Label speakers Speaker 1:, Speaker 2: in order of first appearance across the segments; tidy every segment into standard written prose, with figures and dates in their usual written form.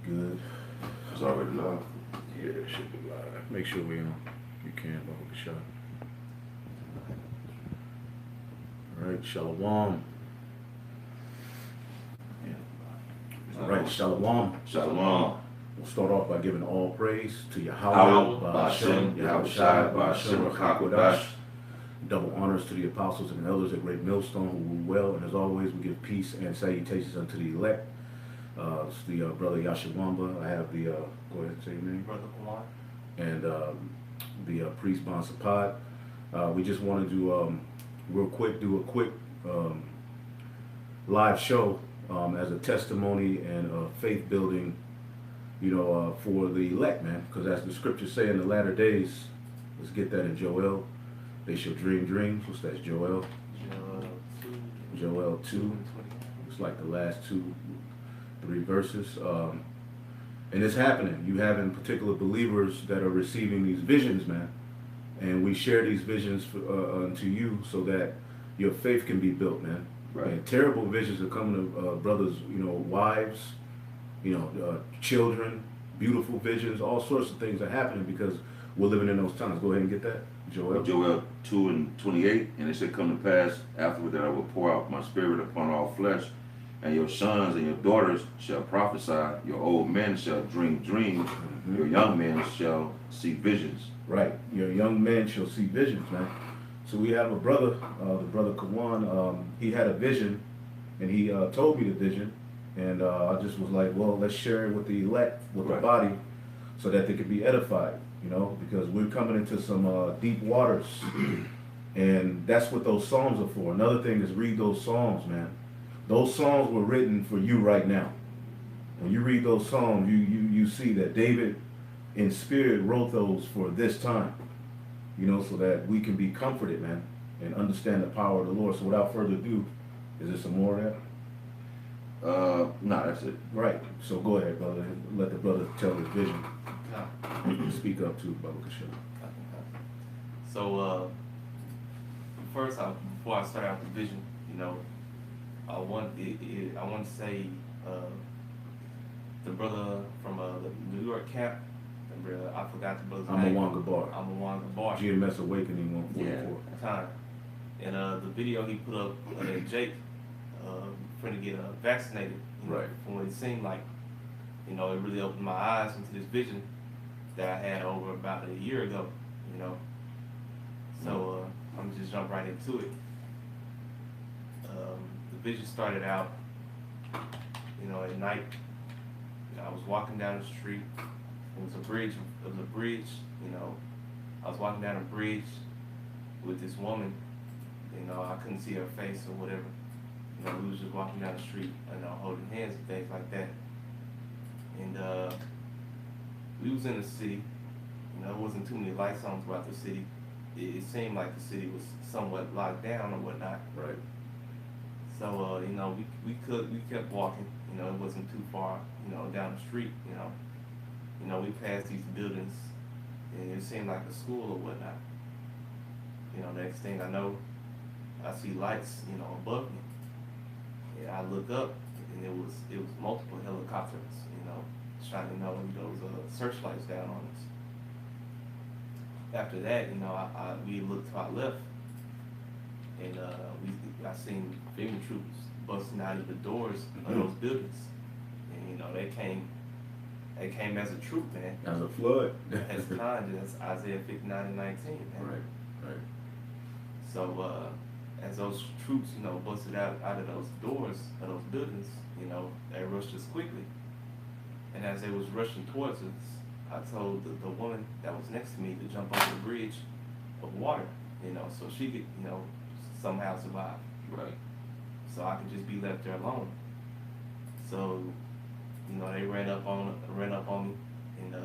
Speaker 1: Good.
Speaker 2: It's already live.
Speaker 1: Yeah, it should be live. Make sure we on. You can, Bubba Kashad. All right, Shalom. All right, Shalom.
Speaker 2: Shalom.
Speaker 1: We'll start off by giving all praise to
Speaker 2: Howell,
Speaker 1: Yahweh,
Speaker 2: Ba'ashem, Yahushai, Ba'ashem, Rakakwadash.
Speaker 1: Double honors to the apostles and elders at Great Millstone who rule well. And as always, we give peace and salutations unto the elect. It's the brother Yashawamba. I have the, go ahead and say your name.
Speaker 3: Brother Kumar.
Speaker 1: And the priest Bon Sapad. We just wanted to real quick do a quick live show as a testimony and faith building, for the elect, man. Because as the scriptures say in the latter days, let's get that in Joel. They shall dream dreams. What's that, Joel? Joel 2. It's like the last 2-3 verses. And it's happening. You having particular believers that are receiving these visions, man. And we share these visions unto you so that your faith can be built, man.
Speaker 2: Right.
Speaker 1: And terrible visions are coming to brothers, wives, children, beautiful visions, all sorts of things are happening because we're living in those times. Go ahead and get that, Joel.
Speaker 2: Joel 2:28, and it shall come to pass afterward that I will pour out my spirit upon all flesh, and your sons and your daughters shall prophesy, your old men shall dream dreams, your young men shall see visions.
Speaker 1: Right, your young men shall see visions, man. So we have a brother, the brother Kawan, he had a vision, and he told me the vision, and I just was like, well, let's share it with the elect, with the body, so that they could be edified, because we're coming into some deep waters, and that's what those psalms are for. Another thing is read those psalms, man. Those psalms were written for you right now. When you read those psalms, you see that David in spirit wrote those for this time, so that we can be comforted, man, and understand the power of the Lord. So without further ado, is there some more of that?
Speaker 2: No, that's it.
Speaker 1: Right. So go ahead, brother. Let the brother tell his vision. Speak up to Baba Kasha.
Speaker 3: So, first, before I start out the vision, I want to say the brother from the New York camp. I forgot the brother's name.
Speaker 1: I'm a Bar. GMS Awakening 144.
Speaker 3: Yeah, time. And the video he put up that Jake trying to get vaccinated.
Speaker 1: Right.
Speaker 3: From what it seemed like, it really opened my eyes into this vision that I had over about a year ago. So I'm gonna just jump right into it. The vision started out, at night. I was walking down the street. It was a bridge. I was walking down a bridge with this woman. I couldn't see her face or whatever. We was just walking down the street, holding hands and things like that. And we was in the city. There wasn't too many lights on throughout the city. It seemed like the city was somewhat locked down or whatnot.
Speaker 1: Right.
Speaker 3: So we kept walking. It wasn't too far. Down the street. We passed these buildings, and it seemed like a school or whatnot. Next thing I know, I see lights, above me. And I look up, and it was multiple helicopters, shining those searchlights down on us. After that, we looked to our left, and I seen FEMA troops busting out of the doors of those buildings, and they came as a troop, man.
Speaker 1: As a flood.
Speaker 3: As kind, that's Isaiah 59:19, man.
Speaker 1: Right.
Speaker 3: So as those troops, busted out of those doors of those buildings, they rushed us quickly. And as they was rushing towards us, I told the woman that was next to me to jump over the bridge of water, so she could, somehow survive.
Speaker 2: Right.
Speaker 3: So I could just be left there alone. So, they ran up on me, and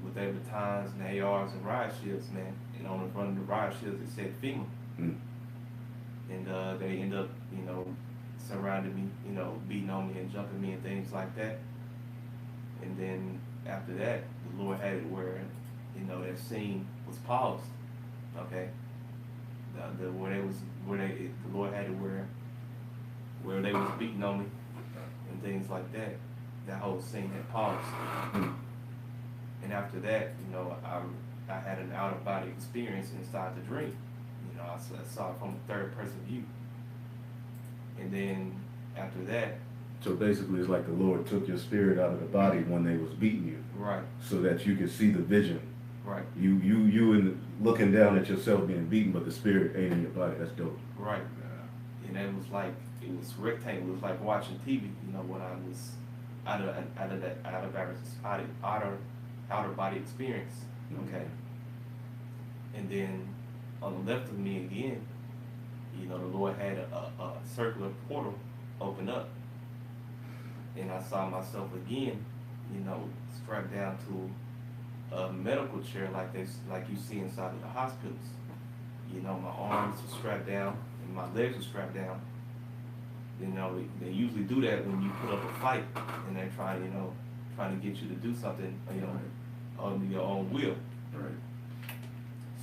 Speaker 3: with their batons and ARs and riot shields, man. And on the front of the riot shields it said FEMA. And they end up, surrounding me, beating on me and jumping me and things like that. And then after that, the Lord had it where, that scene was paused. Okay. The Lord had it where they was beating on me and things like that. that whole scene had paused.
Speaker 1: Mm.
Speaker 3: And after that, I had an out of body experience inside the dream. I saw it from a third person view. And then after that,
Speaker 1: So basically, it's like the Lord took your spirit out of the body when they was beating you,
Speaker 3: right,
Speaker 1: so that you could see the vision.
Speaker 3: right,
Speaker 1: You in looking down at yourself being beaten, but the spirit ain't in your body. That's dope.
Speaker 3: right. And it was rectangle. It was like watching TV. When I was outer body experience. Okay. And then on the left of me again, the Lord had a circular portal open up, and I saw myself again, strapped down to a medical chair like you see inside of the hospitals. My arms were strapped down and my legs were strapped down. They usually do that when you put up a fight and they're trying to get you to do something, on your own will.
Speaker 1: Right.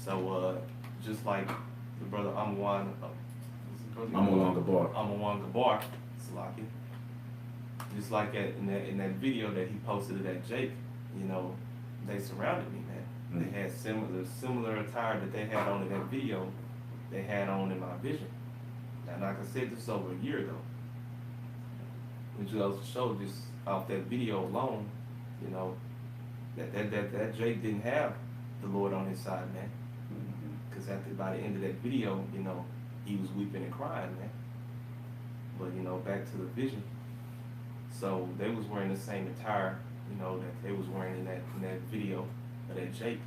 Speaker 3: So, just like the brother Amawan Gabar, Salaki, just like in that video that he posted at Jake, they surrounded me, man.
Speaker 1: Mm.
Speaker 3: They had similar attire that they had on in that video, they had on in my vision. Now, like I said, this was over a year ago. Which goes to show, just off that video alone, that Jake didn't have the Lord on his side, man. Because by the end of that video, he was weeping and crying, man. But back to the vision. So they was wearing the same attire, that they was wearing in that video of that Jake.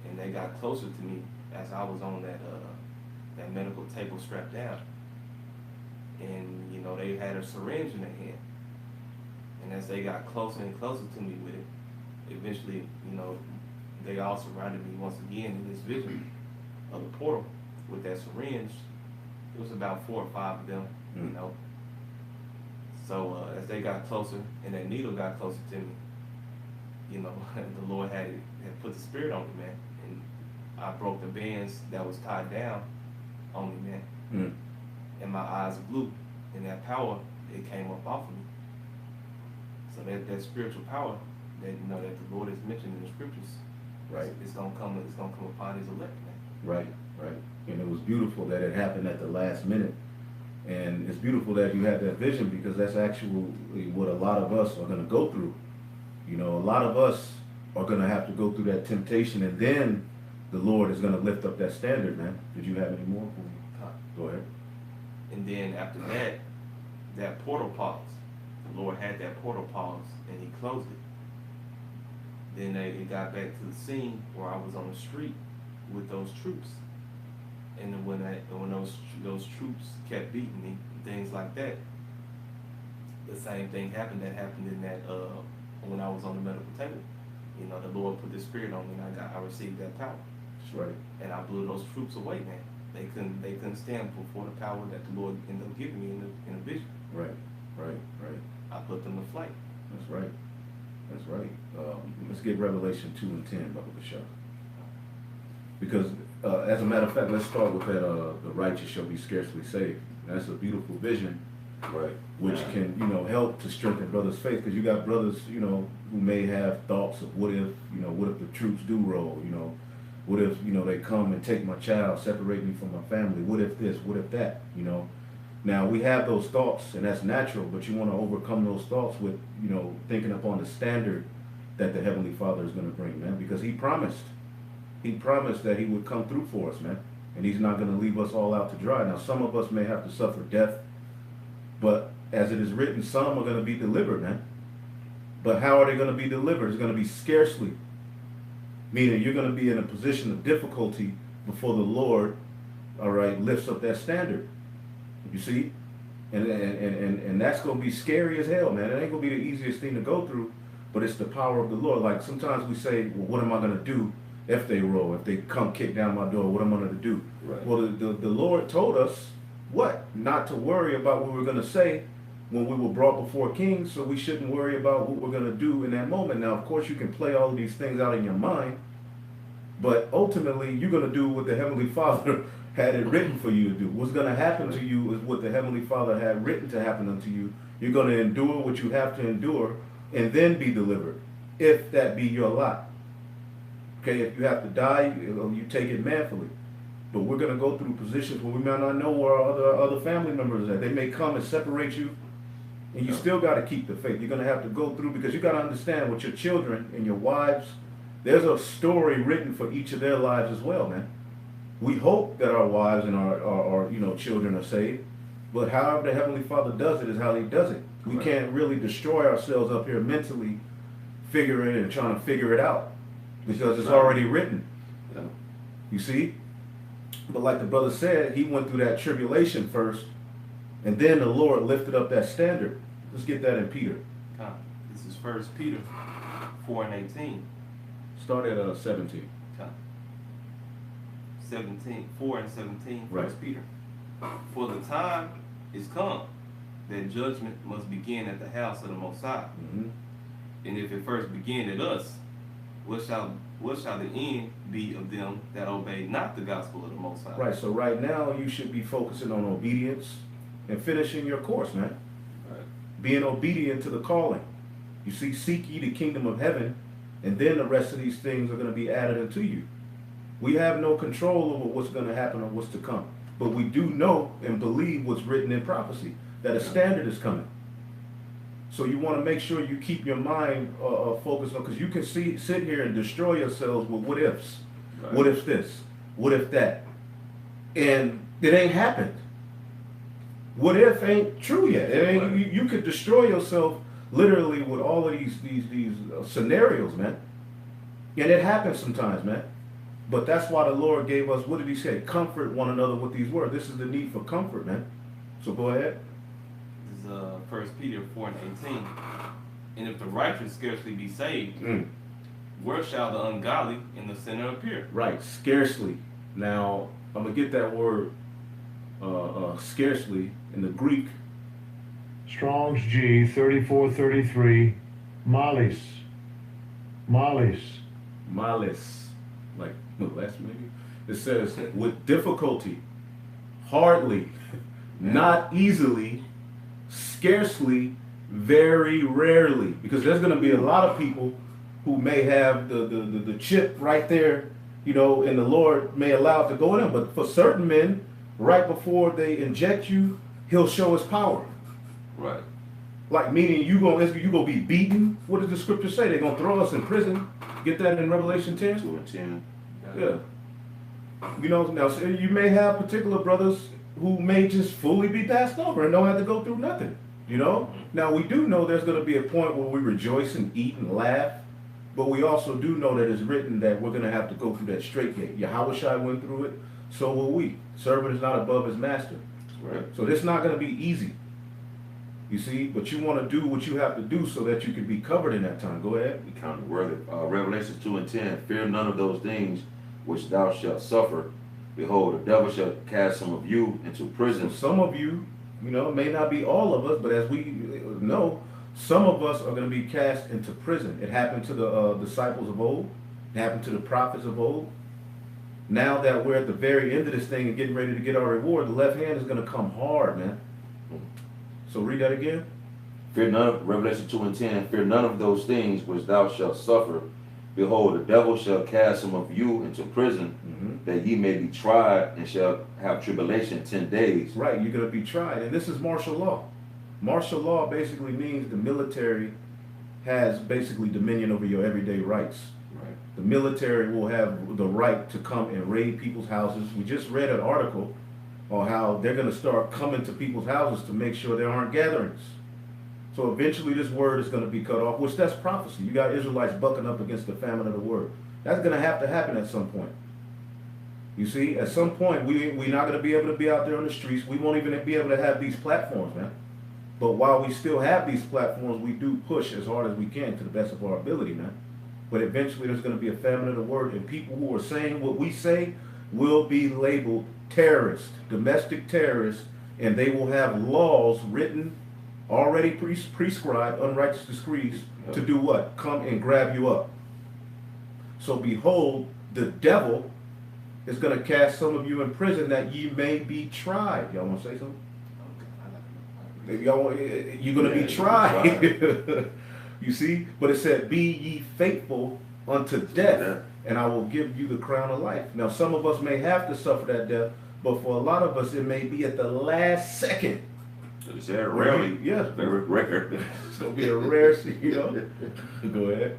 Speaker 3: And they got closer to me as I was on that medical table strapped down. And they had a syringe in their hand. And as they got closer and closer to me with it, eventually, they all surrounded me once again in this vision of the portal with that syringe. It was about 4 or 5 of them, So as they got closer and that needle got closer to me, the Lord had put the spirit on me, man. And I broke the bands that was tied down on me, man.
Speaker 1: Mm.
Speaker 3: And my eyes blew, and that power, it came up off of me. So that spiritual power that that the Lord has mentioned in the scriptures,
Speaker 1: Right.
Speaker 3: It's gonna come upon His elect, man.
Speaker 1: Right. Right. And it was beautiful that it happened at the last minute. And it's beautiful that you had that vision, because that's actually what a lot of us are going to go through. A lot of us are going to have to go through that temptation, and then the Lord is going to lift up that standard, man. Did you have any more? Go ahead.
Speaker 3: And then after that portal paused. The Lord had that portal pause, and He closed it. Then it got back to the scene where I was on the street with those troops. And then when those troops kept beating me, things like that, the same thing happened that happened in that when I was on the medical table. The Lord put the spirit on me, and I received that power.
Speaker 1: That's right.
Speaker 3: And I blew those troops away, man. They couldn't stand before the power that the Lord ended up giving me in a vision.
Speaker 1: Right. Right. Right.
Speaker 3: I put them to flight.
Speaker 1: That's right. That's right. Let's get Revelation 2 and 10, Baba Bashar. Because, as a matter of fact, let's start with that, the righteous shall be scarcely saved. That's a beautiful vision,
Speaker 2: Right.
Speaker 1: which can, help to strengthen brothers' faith. Because you got brothers, who may have thoughts of what if the troops do roll, what if, they come and take my child, separate me from my family, what if this, what if that, Now, we have those thoughts, and that's natural, but you want to overcome those thoughts with, thinking upon the standard that the Heavenly Father is going to bring, man, because He promised that He would come through for us, man, and He's not going to leave us all out to dry. Now, some of us may have to suffer death, but as it is written, some are going to be delivered, man. But how are they going to be delivered? It's going to be scarcely, meaning you're going to be in a position of difficulty before the Lord, all right, lifts up that standard. You see? And that's going to be scary as hell, man. It ain't going to be the easiest thing to go through, but it's the power of the Lord. Like sometimes we say, well, what am I going to do if they roll, if they come kick down my door, what am I going to do?
Speaker 2: Right.
Speaker 1: Well, the Lord told us what? Not to worry about what we're going to say when we were brought before kings, so we shouldn't worry about what we're going to do in that moment. Now, of course, you can play all of these things out in your mind, but ultimately, you're going to do what the Heavenly Father had it written for you to do. What's going to happen to you is what the Heavenly Father had written to happen unto you. You're going to endure what you have to endure and then be delivered, if that be your lot. Okay, if you have to die, you take it manfully. But we're going to go through positions where we might not know where our other family members are. They may come and separate you, and you still got to keep the faith. You're going to have to go through, because you got to understand with your children and your wives, there's a story written for each of their lives as well, man. We hope that our wives and our children are saved, but however the Heavenly Father does it is how He does it. We can't really destroy ourselves up here mentally, figuring and trying to figure it out, because it's already written.
Speaker 2: Yeah.
Speaker 1: You see? But like the brother said, he went through that tribulation first, and then the Lord lifted up that standard. Let's get that in Peter.
Speaker 3: This is 1 Peter 4:18.
Speaker 1: Start at 17.
Speaker 3: 4 and 17,
Speaker 1: Right.
Speaker 3: 1 Peter. For the time is come that judgment must begin at the house of the Most High.
Speaker 1: Mm-hmm.
Speaker 3: And if it first begin at us, what shall the end be of them that obey not the gospel of the Most High?
Speaker 1: Right, so right now you should be focusing on obedience and finishing your course, man.
Speaker 3: Right.
Speaker 1: Being obedient to the calling. You see, seek ye the kingdom of heaven, and then the rest of these things are going to be added unto you. We have no control over what's going to happen or what's to come. But we do know and believe what's written in prophecy, that a standard is coming. So you want to make sure you keep your mind focused on, because you can sit here and destroy yourselves with what ifs.
Speaker 2: Right.
Speaker 1: What if this? What if that? And it ain't happened. What if ain't true yet. It ain't.
Speaker 2: Right.
Speaker 1: You could destroy yourself literally with all of these scenarios, man. And it happens sometimes, man. But that's why the Lord gave us, what did He say? Comfort one another with these words. This is the need for comfort, man. So go ahead.
Speaker 3: This is 1 Peter 4:18. And if the righteous scarcely be saved, where shall the ungodly and the sinner appear?
Speaker 1: Right, scarcely. Now, I'm going to get that word scarcely in the Greek.
Speaker 4: Strong's G 3433, malice.
Speaker 1: Malice. Like, last maybe? It says, with difficulty, hardly, not easily, scarcely, very rarely. Because there's going to be a lot of people who may have the chip right there, and the Lord may allow it to go in them. But for certain men, right before they inject you, He'll show His power.
Speaker 2: Right.
Speaker 1: Like, meaning you gonna be beaten. What does the scripture say? They're gonna throw us in prison. Get that in Revelation 10?
Speaker 2: 2 and 10.
Speaker 1: Yeah. Now so you may have particular brothers who may just fully be passed over and don't have to go through nothing. Now we do know there's gonna be a point where we rejoice and eat and laugh, but we also do know that it's written that we're gonna have to go through that straight gate. Yahushua went through it, so will we. Servant is not above his master.
Speaker 2: Right.
Speaker 1: So it's not gonna be easy. You see, but you want to do what you have to do so that you can be covered in that time. Go ahead.
Speaker 2: We count the word. Revelation 2 and 10. Fear none of those things which thou shalt suffer. Behold, the devil shall cast some of you into prison.
Speaker 1: So some of you, it may not be all of us, but as we know, some of us are going to be cast into prison. It happened to the disciples of old. It happened to the prophets of old. Now that we're at the very end of this thing and getting ready to get our reward, the left hand is going to come hard, man. So read that again.
Speaker 2: Fear none, Revelation 2 and 10, fear none of those things which thou shalt suffer. Behold, the devil shall cast some of you into prison, that ye may be tried, and shall have tribulation 10 days.
Speaker 1: Right, you're going to be tried. And this is martial law. Martial law basically means the military has basically dominion over your everyday rights.
Speaker 2: Right.
Speaker 1: The military will have the right to come and raid people's houses. We just read an article on how they're going to start coming to people's houses to make sure there aren't gatherings. So eventually this word is going to be cut off, which that's prophecy. You got Israelites bucking up against the famine of the word. That's going to happen at some point. You see, at some point, we're not going to be able to be out there on the streets. We won't even be able to have these platforms, man. But while we still have these platforms, we do push as hard as we can to the best of our ability, man. But eventually there's going to be a famine of the word, and people who are saying what we say will be labeled terrorists, domestic terrorists, and they will have laws written, already prescribed, unrighteous decrees, to do what? Come and grab you up. So behold, the devil is going to cast some of you in prison that ye may be tried. Y'all want to say something? Maybe y'all want, you're going to be tried. You see? But it said, be ye faithful unto death, and I will give you the crown of life. Now, some of us may have to suffer that death, but for a lot of us, it may be at the last second.
Speaker 2: It said rarely.
Speaker 1: Yes.
Speaker 2: Very rare.
Speaker 1: It's going to be a rare, Go ahead.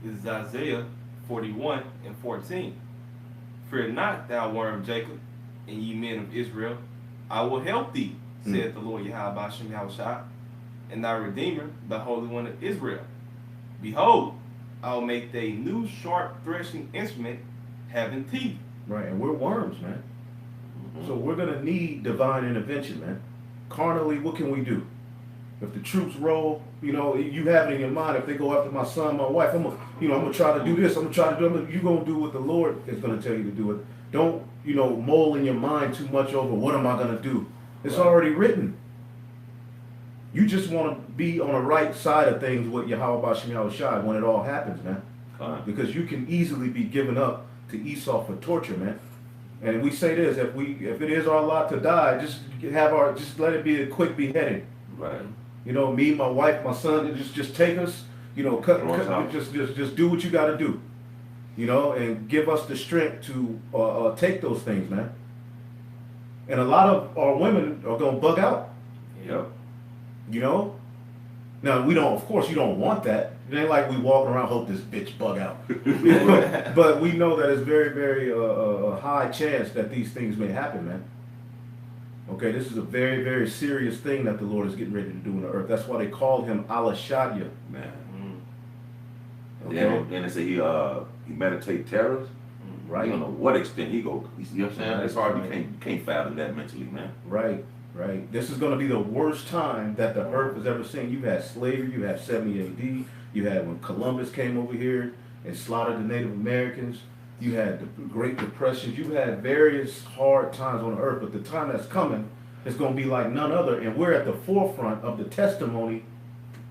Speaker 3: This is Isaiah 41 and 14. Fear not, thou worm Jacob, and ye men of Israel. I will help thee, saith the Lord Yahweh Bashem Yahushua, and thy Redeemer, the Holy One of Israel. Behold, I will make thee a new sharp threshing instrument having teeth.
Speaker 1: Right, and we're worms, man. So we're going to need divine intervention, man. Carnally, what can we do? If the troops roll, you have it in your mind, if they go after my son, my wife, I'm gonna try to do this, I'm gonna try to do it. You're gonna do what the Lord is gonna tell you to do it. Don't, mull in your mind too much over what am I gonna do? It's already written. You just want to be on the right side of things with Yahweh Bashem Yahushua when it all happens, man. Because you can easily be given up to Esau for torture, man. And we say this: if it is our lot to die, just let it be a quick beheading.
Speaker 2: Right.
Speaker 1: Me, my wife, my son, just take us. Just do what you got to do. And give us the strength to take those things, man. And a lot of our women are gonna bug out.
Speaker 2: Yep.
Speaker 1: Now we don't. Of course, you don't want that. It ain't like we walking around hope this bitch bug out. But we know that it's very, very high chance that these things may happen, man. Okay, this is a very, very serious thing that the Lord is getting ready to do on the earth. That's why they called him Alashadya.
Speaker 2: Man.
Speaker 1: Okay.
Speaker 2: Then they say he meditate terrors.
Speaker 1: Right.
Speaker 2: You don't know what extent he go. You know what I'm saying? It's hard. You can't fathom that mentally, man.
Speaker 1: Right. This is going to be the worst time that the earth has ever seen. You've had slavery. You had 70 AD. You had when Columbus came over here and slaughtered the Native Americans. You had the Great Depressions. You had various hard times on the earth. But the time that's coming is going to be like none other. And we're at the forefront of the testimony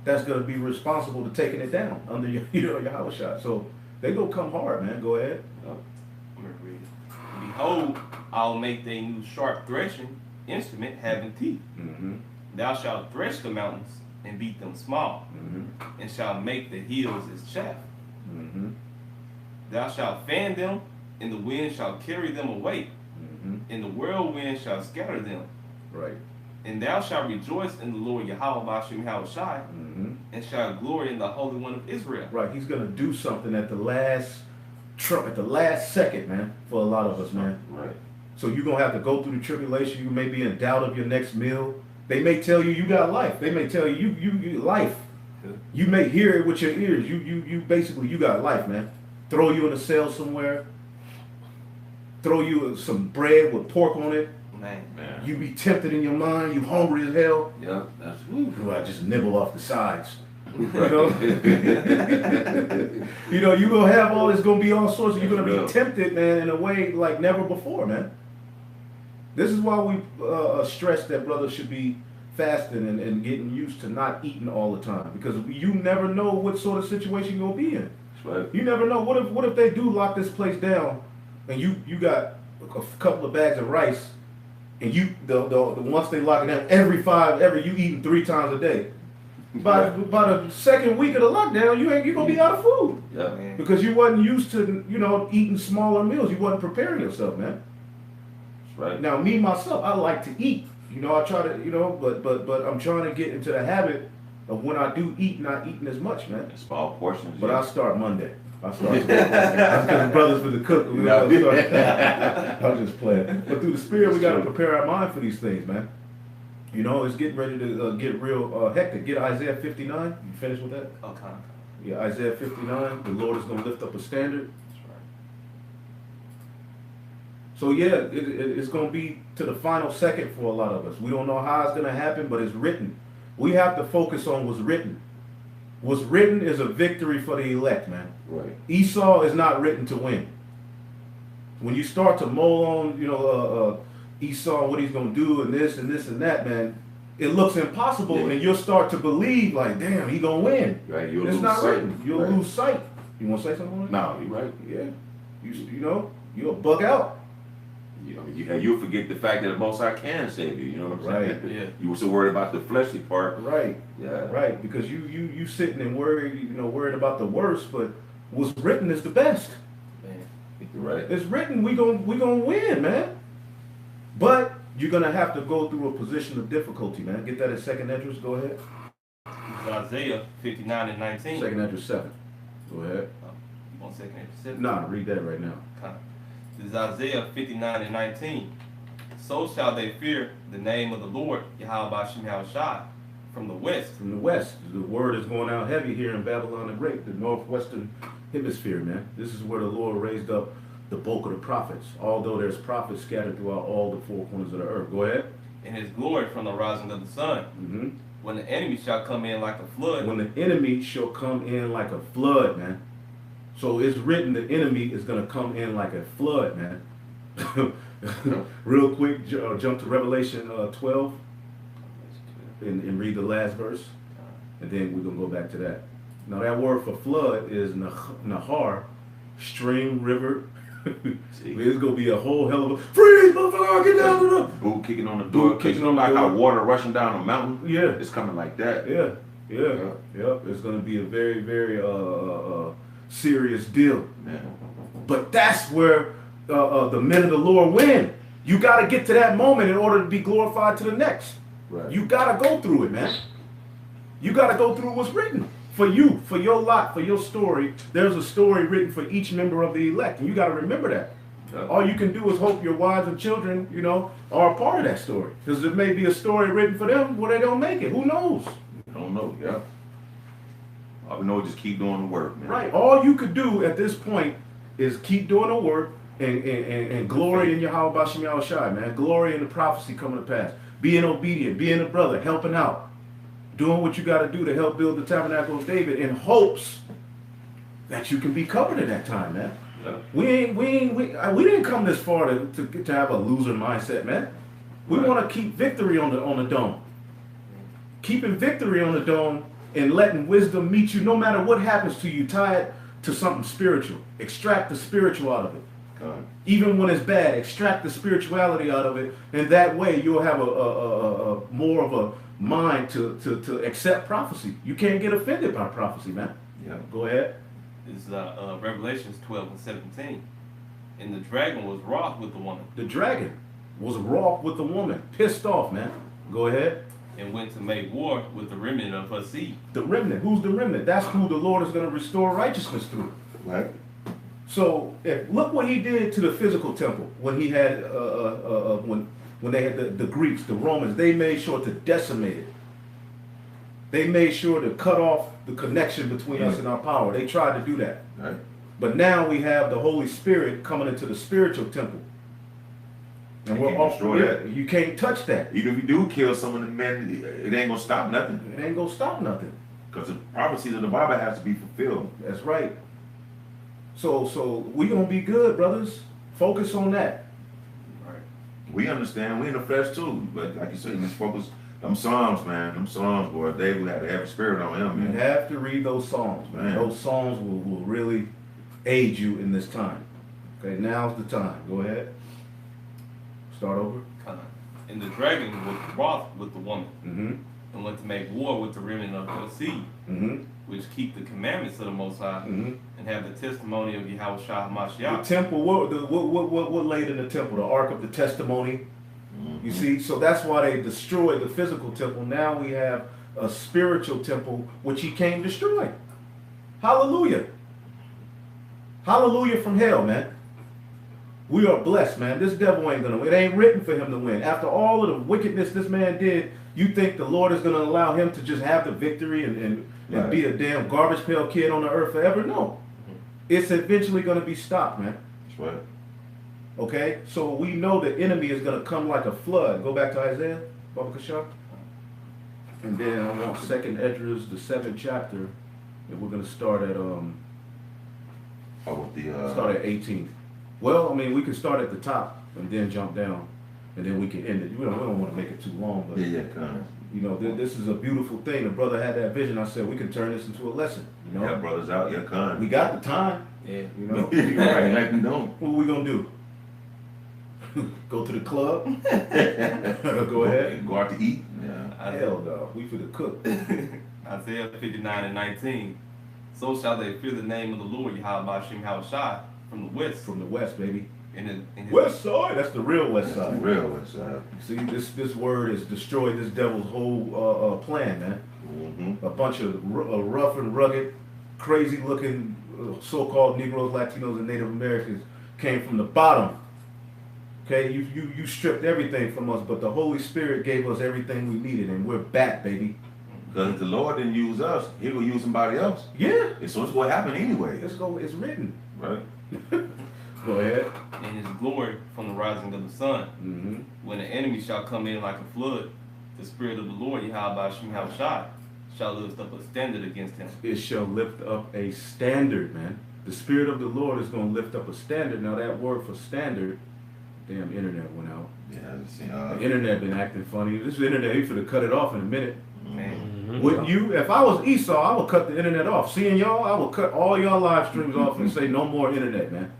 Speaker 1: that's going to be responsible to taking it down under Yahweh shot. So they going to come hard, man. Go ahead.
Speaker 3: I'm going to read it. Behold, I'll make thee a new sharp threshing instrument having teeth. Thou shalt thresh the mountains and beat them small, and shalt make the hills as chaff. Thou shalt fan them, and the wind shall carry them away, and the whirlwind shall scatter them.
Speaker 1: Right.
Speaker 3: And thou shalt rejoice in the Lord Yahweh Bashem Yahushua, and shalt glory in the Holy One of Israel.
Speaker 1: Right. He's going to do something at the last second, man, for a lot of us, man.
Speaker 2: Right.
Speaker 1: So you're going to have to go through the tribulation. You may be in doubt of your next meal. They may tell you got life. They may tell you life. You may hear it with your ears. You basically got life, man. Throw you in a cell somewhere. Throw you some bread with pork on it.
Speaker 3: Man.
Speaker 1: You be tempted in your mind. You hungry as hell.
Speaker 2: Yeah, that's
Speaker 1: I just nibble off the sides. You're gonna have all this. Gonna be all sorts. You're gonna be tempted, man, in a way like never before, man. This is why we stress that brothers should be fasting and getting used to not eating all the time, because you never know what sort of situation you're gonna be in.
Speaker 2: right.
Speaker 1: You never know. What if they do lock this place down, and you got a couple of bags of rice, and the once they lock it down, you eating 3 times a day. By the second week of the lockdown, you're gonna be out of food.
Speaker 2: Yeah.
Speaker 1: Because you wasn't used to eating smaller meals. You wasn't preparing yourself, man.
Speaker 2: Right.
Speaker 1: Now me myself, I like to eat. I try to but I'm trying to get into the habit of when I do eat, not eating as much, man.
Speaker 2: Small portions.
Speaker 1: But I start Monday. I start because brothers for the cook. I'm just playing. But through the Spirit, we got to prepare our mind for these things, man. It's getting ready to get real hectic. Get Isaiah 59. You finished with that?
Speaker 3: Okay.
Speaker 1: Yeah, Isaiah 59. The Lord is going to lift up a standard.
Speaker 3: That's right.
Speaker 1: So yeah, it's going to be to the final second for a lot of us. We don't know how it's going to happen, but it's written. We have to focus on what's written. What's written is a victory for the elect, man.
Speaker 2: Right.
Speaker 1: Esau is not written to win. When you start to mull on, Esau, what he's going to do, and this and this and that, man, it looks impossible, and you'll start to believe, like, damn, he going to win.
Speaker 2: Right.
Speaker 1: It's not written. You'll lose sight. You want to say something on it?
Speaker 2: No, you're right.
Speaker 1: Yeah. You'll bug out.
Speaker 2: You'll forget the fact that the Most High can save you. You know what I'm saying?
Speaker 3: Yeah.
Speaker 2: You were so worried about the fleshly part.
Speaker 1: Right.
Speaker 2: Yeah.
Speaker 1: Right. Because you sitting and worried about the worst, but what's written is the best.
Speaker 3: Man.
Speaker 2: You're right.
Speaker 1: It's written. We gonna win, man. But you're gonna have to go through a position of difficulty, man. Get that in Second Esdras. Go ahead.
Speaker 3: It's Isaiah 59 and 19.
Speaker 1: Second Esdras 7. Go ahead.
Speaker 3: You want Second Esdras 7?
Speaker 1: Nah, read that right now.
Speaker 3: This is Isaiah 59 and 19. So shall they fear the name of the Lord, Yahweh Shem Yahushai, from the west.
Speaker 1: From the west, the word is going out heavy here in Babylon the Great, the northwestern hemisphere, man. This is where the Lord raised up the bulk of the prophets, although there's prophets scattered throughout all the four corners of the earth. Go ahead.
Speaker 3: And his glory from the rising of the sun.
Speaker 1: Mm-hmm.
Speaker 3: When the enemy shall come in like a flood.
Speaker 1: When the enemy shall come in like a flood, man. So it's written the enemy is going to come in like a flood, man. Real quick, jump to Revelation 12 and read the last verse. And then we're going to go back to that. Now that word for flood is Nahar, stream, river. It's going to be a whole hell of a freeze, motherfucker, get down to the
Speaker 2: Boot kicking on the door,
Speaker 1: Boot kicking on the
Speaker 2: like
Speaker 1: door.
Speaker 2: how water rushing down a mountain.
Speaker 1: Yeah.
Speaker 2: It's coming like that.
Speaker 1: Yeah. It's going to be a very, very serious deal.
Speaker 2: Yeah.
Speaker 1: But that's where the men of the Lord win. You got to get to that moment in order to be glorified to the next.
Speaker 2: Right.
Speaker 1: You got to go through it, man. You got to go through what's written. For you, for your lot, for your story, there's a story written for each member of the elect. And you got to remember that.
Speaker 2: Yeah.
Speaker 1: All you can do is hope your wives and children, are a part of that story. Because there may be a story written for them where they don't make it. Who knows?
Speaker 2: I don't know. Yeah. All we know is just keep doing the work, man.
Speaker 1: Right. All you could do at this point is keep doing the work and glory in Yahweh Bashem Yahushai, man. Glory in the prophecy coming to pass. Being obedient, being a brother, helping out. Doing what you got to do to help build the tabernacle of David in hopes that you can be covered at that time, man.
Speaker 2: Yeah.
Speaker 1: We didn't come this far to have a loser mindset, man. We
Speaker 2: Right.
Speaker 1: want to keep victory on the dome. Keeping victory on the dome and letting wisdom meet you no matter what happens to you. Tie it to something spiritual. Extract the spiritual out of it. Even when it's bad, extract the spirituality out of it, and that way you'll have a more of a mind to accept prophecy. You can't get offended by prophecy, man.
Speaker 2: Yeah.
Speaker 1: Go ahead.
Speaker 3: This is Revelations 12 and 17. And the dragon was wroth with the woman.
Speaker 1: The dragon was wroth with the woman, pissed off, man. Go ahead.
Speaker 3: And went to make war with the remnant of her seed.
Speaker 1: The remnant. Who's the remnant? That's who the Lord is going to restore righteousness through.
Speaker 2: Right.
Speaker 1: So look what he did to the physical temple when he had when they had the Greeks, the Romans. They made sure to decimate it. They made sure to cut off the connection between us and our power. They tried to do that.
Speaker 2: Right.
Speaker 1: But now we have the Holy Spirit coming into the spiritual temple. And
Speaker 2: You
Speaker 1: we're
Speaker 2: can't
Speaker 1: off
Speaker 2: destroy that.
Speaker 1: You can't touch that.
Speaker 2: Even if you do kill some of the men, it ain't gonna stop nothing.
Speaker 1: It ain't gonna stop nothing.
Speaker 2: Because the prophecies of the Bible has to be fulfilled.
Speaker 1: That's right. So we gonna be good, brothers. Focus on that.
Speaker 3: Right.
Speaker 2: We understand. We in the flesh too. But like you said, let's focus. Them Psalms, man. Them Psalms, boy. David had a heavy spirit on him,
Speaker 1: You
Speaker 2: man.
Speaker 1: have to read those Psalms, man.
Speaker 2: Man.
Speaker 1: Those Psalms will really aid you in this time. Okay, now's the time. Go ahead. Start over.
Speaker 3: And the dragon was wroth with the woman.
Speaker 1: Mm-hmm.
Speaker 3: And went to make war with the remnant of her seed.
Speaker 1: Mm-hmm.
Speaker 3: Which keep the commandments of the Most High.
Speaker 1: Mm-hmm.
Speaker 3: And have the testimony of Yahweh Shah
Speaker 1: The
Speaker 3: Mashiach.
Speaker 1: temple, what laid in the temple? The Ark of the Testimony. You see, so that's why they destroyed the physical temple. Now we have a spiritual temple which he can't destroy. Hallelujah. Hallelujah from hell, man. We are blessed, man. This devil ain't gonna win. It ain't written for him to win. After all of the wickedness this man did, you think the Lord is gonna allow him to just have the victory and
Speaker 2: Right.
Speaker 1: be a damn garbage pail kid on the earth forever? No. It's eventually gonna be stopped, man.
Speaker 2: That's right.
Speaker 1: Okay, so we know the enemy is going to come like a flood. Go back to Isaiah, Baba Kasha. And then I want Second Esdras, the 7th chapter, and we're going to start at
Speaker 2: Oh, with the
Speaker 1: start at 18. Well, I mean, we can start at the top and then jump down, and then we can end it. We don't want to make it too long, but
Speaker 2: yeah, kind of.
Speaker 1: you know, this is a beautiful thing. The brother had that vision. I said we can turn this into a lesson. You know,
Speaker 2: Yeah, brothers out, yeah,
Speaker 1: we
Speaker 2: kind.
Speaker 1: got the time.
Speaker 3: Yeah.
Speaker 1: You know,
Speaker 2: You're right, like we don't.
Speaker 1: what are we gonna do? Go to the club. Go ahead.
Speaker 2: Go out to eat. Yeah.
Speaker 1: Hell no. We for the cook.
Speaker 3: Isaiah 59:19. So shall they fear the name of the Lord, Yahweh Shai, from the west.
Speaker 1: From the west, baby.
Speaker 3: In his
Speaker 1: West side. That's the real west side.
Speaker 2: Real West Side.
Speaker 1: See, this word has destroyed this devil's whole plan, man.
Speaker 2: Mm-hmm.
Speaker 1: A bunch of rough and rugged, crazy looking so-called Negroes, Latinos, and Native Americans came from the bottom. Okay, you stripped everything from us, but the Holy Spirit gave us everything we needed, and we're back, baby.
Speaker 2: Because if the Lord didn't use us, He will use somebody else.
Speaker 1: Yeah.
Speaker 2: And so it's what happened anyway.
Speaker 1: Let's go. It's written.
Speaker 2: Right?
Speaker 3: Go ahead. And his glory from the rising of the sun.
Speaker 1: Mm-hmm.
Speaker 3: When the enemy shall come in like a flood, the Spirit of the Lord, Yahweh Shai, shall lift up a standard against him.
Speaker 1: It shall lift up a standard, man. The Spirit of the Lord is going to lift up a standard. Now that word for standard, damn internet went out.
Speaker 2: Yeah,
Speaker 1: The internet been acting funny. This internet, he finna cut it off in a minute.
Speaker 3: Man.
Speaker 1: Wouldn't you? If I was Esau, I would cut the internet off. Seeing y'all, I would cut all y'all live streams off and say no more internet, man.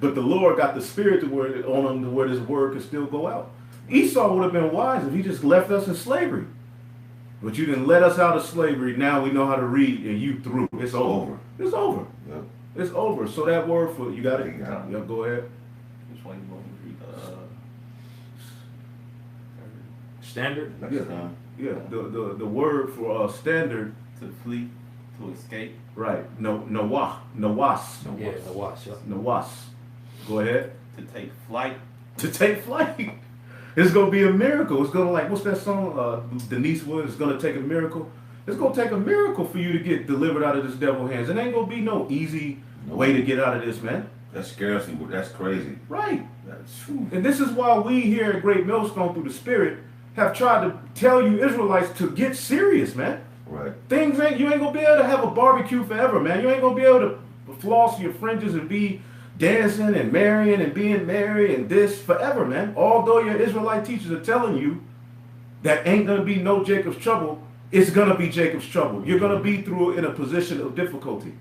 Speaker 1: But the Lord got the Spirit to where on him to where this word could still go out. Esau would have been wise if he just left us in slavery. But you didn't let us out of slavery. Now we know how to read, and you through. It's over. It's over.
Speaker 2: Yep.
Speaker 1: It's over. So that word for you got it.
Speaker 2: Yeah.
Speaker 1: Yeah, go ahead.
Speaker 3: Which one you want me to read?
Speaker 5: Standard?
Speaker 1: Yeah. The word for standard.
Speaker 3: To flee, to escape.
Speaker 1: Right. Nawas.
Speaker 5: Yeah, the watch. Yep.
Speaker 1: Nawas. Go ahead.
Speaker 3: To take flight.
Speaker 1: To take flight. It's gonna be a miracle. It's gonna what's that song? Denise Wood. It's gonna take a miracle. It's gonna take a miracle for you to get delivered out of this devil's hands. It ain't gonna be no easy way to get out of this, man.
Speaker 2: That's scarcely. That's crazy.
Speaker 1: Right.
Speaker 2: That's true.
Speaker 1: And this is why we here at Great Millstone through the Spirit have tried to tell you Israelites to get serious, man.
Speaker 2: Right.
Speaker 1: Things you ain't gonna be able to have a barbecue forever, man. You ain't gonna be able to floss your fringes and be dancing and marrying and being married and this forever, man. Although your Israelite teachers are telling you that ain't gonna be no Jacob's trouble, it's gonna be Jacob's trouble. You're gonna be through it in a position of difficulty.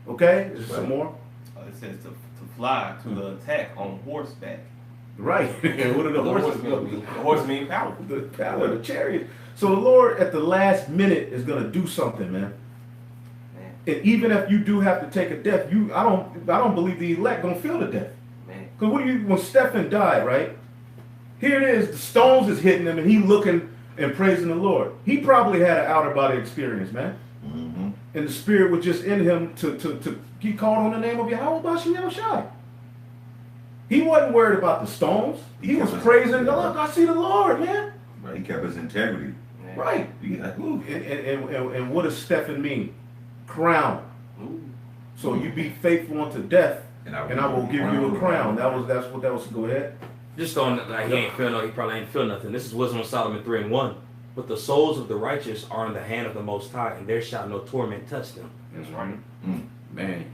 Speaker 1: Okay? Is there some more?
Speaker 3: It says to fly to the attack on horseback.
Speaker 1: Right. And what are the horses?
Speaker 3: The horse mean power.
Speaker 1: The power, the chariot. So the Lord at the last minute is gonna do something, man. And even if you do have to take a death, I don't believe the elect gonna feel the death. Because when Stephen died, right? Here it is, the stones is hitting him, and he looking and praising the Lord. He probably had an outer body experience, man.
Speaker 2: Mm-hmm.
Speaker 1: And the Spirit was just in him he called on the name of Yahweh Bashem Shai. He wasn't worried about the stones. He was praising the Lord. I see the Lord, man.
Speaker 2: Right. He kept his integrity.
Speaker 1: Right.
Speaker 2: Yeah.
Speaker 1: And what does Stephen mean? Crown.
Speaker 3: Ooh.
Speaker 1: So you be faithful unto death, and I will give you a crown. That's what that was. Go ahead.
Speaker 5: Just on like he probably ain't feel nothing. This is Wisdom of Solomon 3:1. But the souls of the righteous are in the hand of the Most High, and there shall no torment touch them.
Speaker 1: That's right. Man.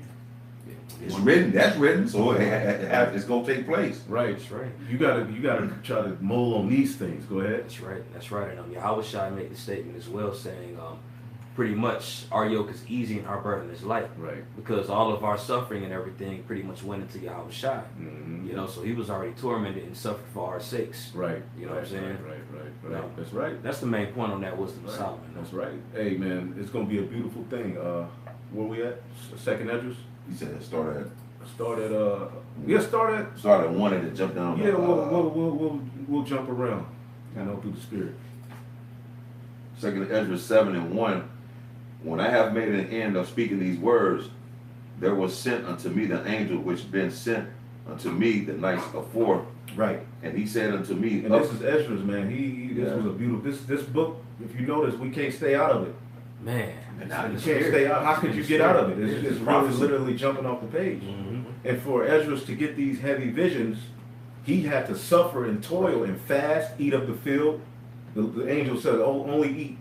Speaker 2: It's written. That's written. So it's gonna take place.
Speaker 1: Right.
Speaker 5: That's right.
Speaker 1: You gotta try to mull on these things. Go ahead.
Speaker 5: That's right. That's right. And Yahweh Shai made the statement as well, saying, pretty much our yoke is easy and our burden is light.
Speaker 1: Right.
Speaker 5: Because all of our suffering and everything pretty much went into Yahweh Shai.
Speaker 1: Mm-hmm.
Speaker 5: You know, so he was already tormented and suffered for our sakes.
Speaker 1: Right.
Speaker 5: You know what I'm saying?
Speaker 1: Right.
Speaker 5: No.
Speaker 1: That's right.
Speaker 5: That's the main point on that Wisdom of Solomon.
Speaker 1: That's right. Hey man, it's gonna be a beautiful thing. Where we at? Second address?
Speaker 2: He said it started
Speaker 1: Start at
Speaker 2: at 1 and then jump down.
Speaker 1: Yeah, we'll jump around, through the Spirit.
Speaker 2: 2 Ezra 7:1. When I have made an end of speaking these words, there was sent unto me the angel which been sent unto me the nights afore.
Speaker 1: Right.
Speaker 2: And he said unto me,
Speaker 1: and this is Ezra's, man. This was a beautiful. This book. If you notice, we can't stay out of it.
Speaker 5: Man,
Speaker 1: you can't stay out. How could you get out of it? It's really literally jumping off the page.
Speaker 5: Mm-hmm.
Speaker 1: And for Ezra to get these heavy visions, he had to suffer and toil and fast, eat of the field. The angel said, "Oh, only eat,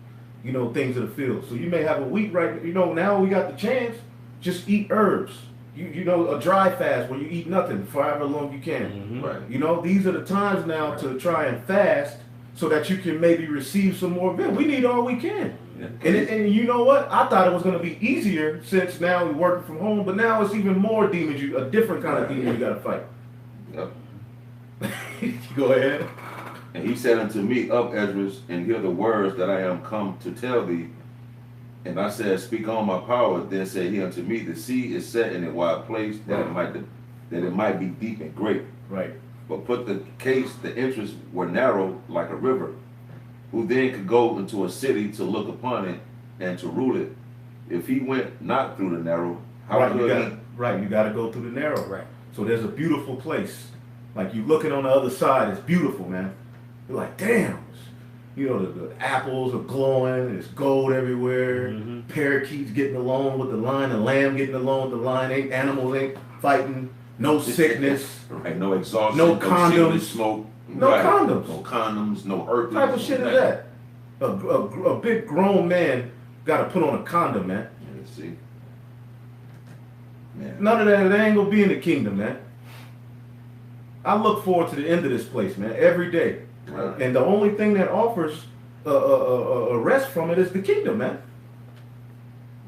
Speaker 1: things of the field." So you may have a week, right? Now we got the chance. Just eat herbs. A dry fast where you eat nothing for however long you can.
Speaker 5: Mm-hmm.
Speaker 2: Right.
Speaker 1: These are the times now to try and fast so that you can maybe receive some more vision. We need all we can.
Speaker 2: Yeah.
Speaker 1: And you know what? I thought it was going to be easier since now we're working from home, but now it's even more demons. A different kind of demon you got to fight.
Speaker 2: Yep.
Speaker 1: Go ahead.
Speaker 2: And he said unto me, Up, Esdras, and hear the words that I am come to tell thee. And I said, Speak on, my power. Then said he unto me, The sea is set in a wide place, that it might be deep and great.
Speaker 1: Right.
Speaker 2: But put the case, the entrance were narrow like a river. Who then could go into a city to look upon it and to rule it? If he went not through the narrow, how
Speaker 1: Right,
Speaker 2: could
Speaker 1: you got to go through the narrow.
Speaker 5: Right.
Speaker 1: So there's a beautiful place. Like you looking on the other side, it's beautiful, man. You're like, damn. You know, the apples are glowing, there's gold everywhere, parakeets getting along with the lion, the lamb getting along with the lion, animals ain't fighting, no sickness.
Speaker 2: Right, no exhaustion,
Speaker 1: no condoms,
Speaker 2: smoke.
Speaker 1: No condoms.
Speaker 2: No condoms, no herpes.
Speaker 1: What type of shit is that? A big grown man got to put on a condom, man.
Speaker 2: Yeah, see? Man.
Speaker 1: None of that, they ain't gonna be in the kingdom, man. I look forward to the end of this place, man, every day.
Speaker 2: Right.
Speaker 1: And the only thing that offers a rest from it is the kingdom, man.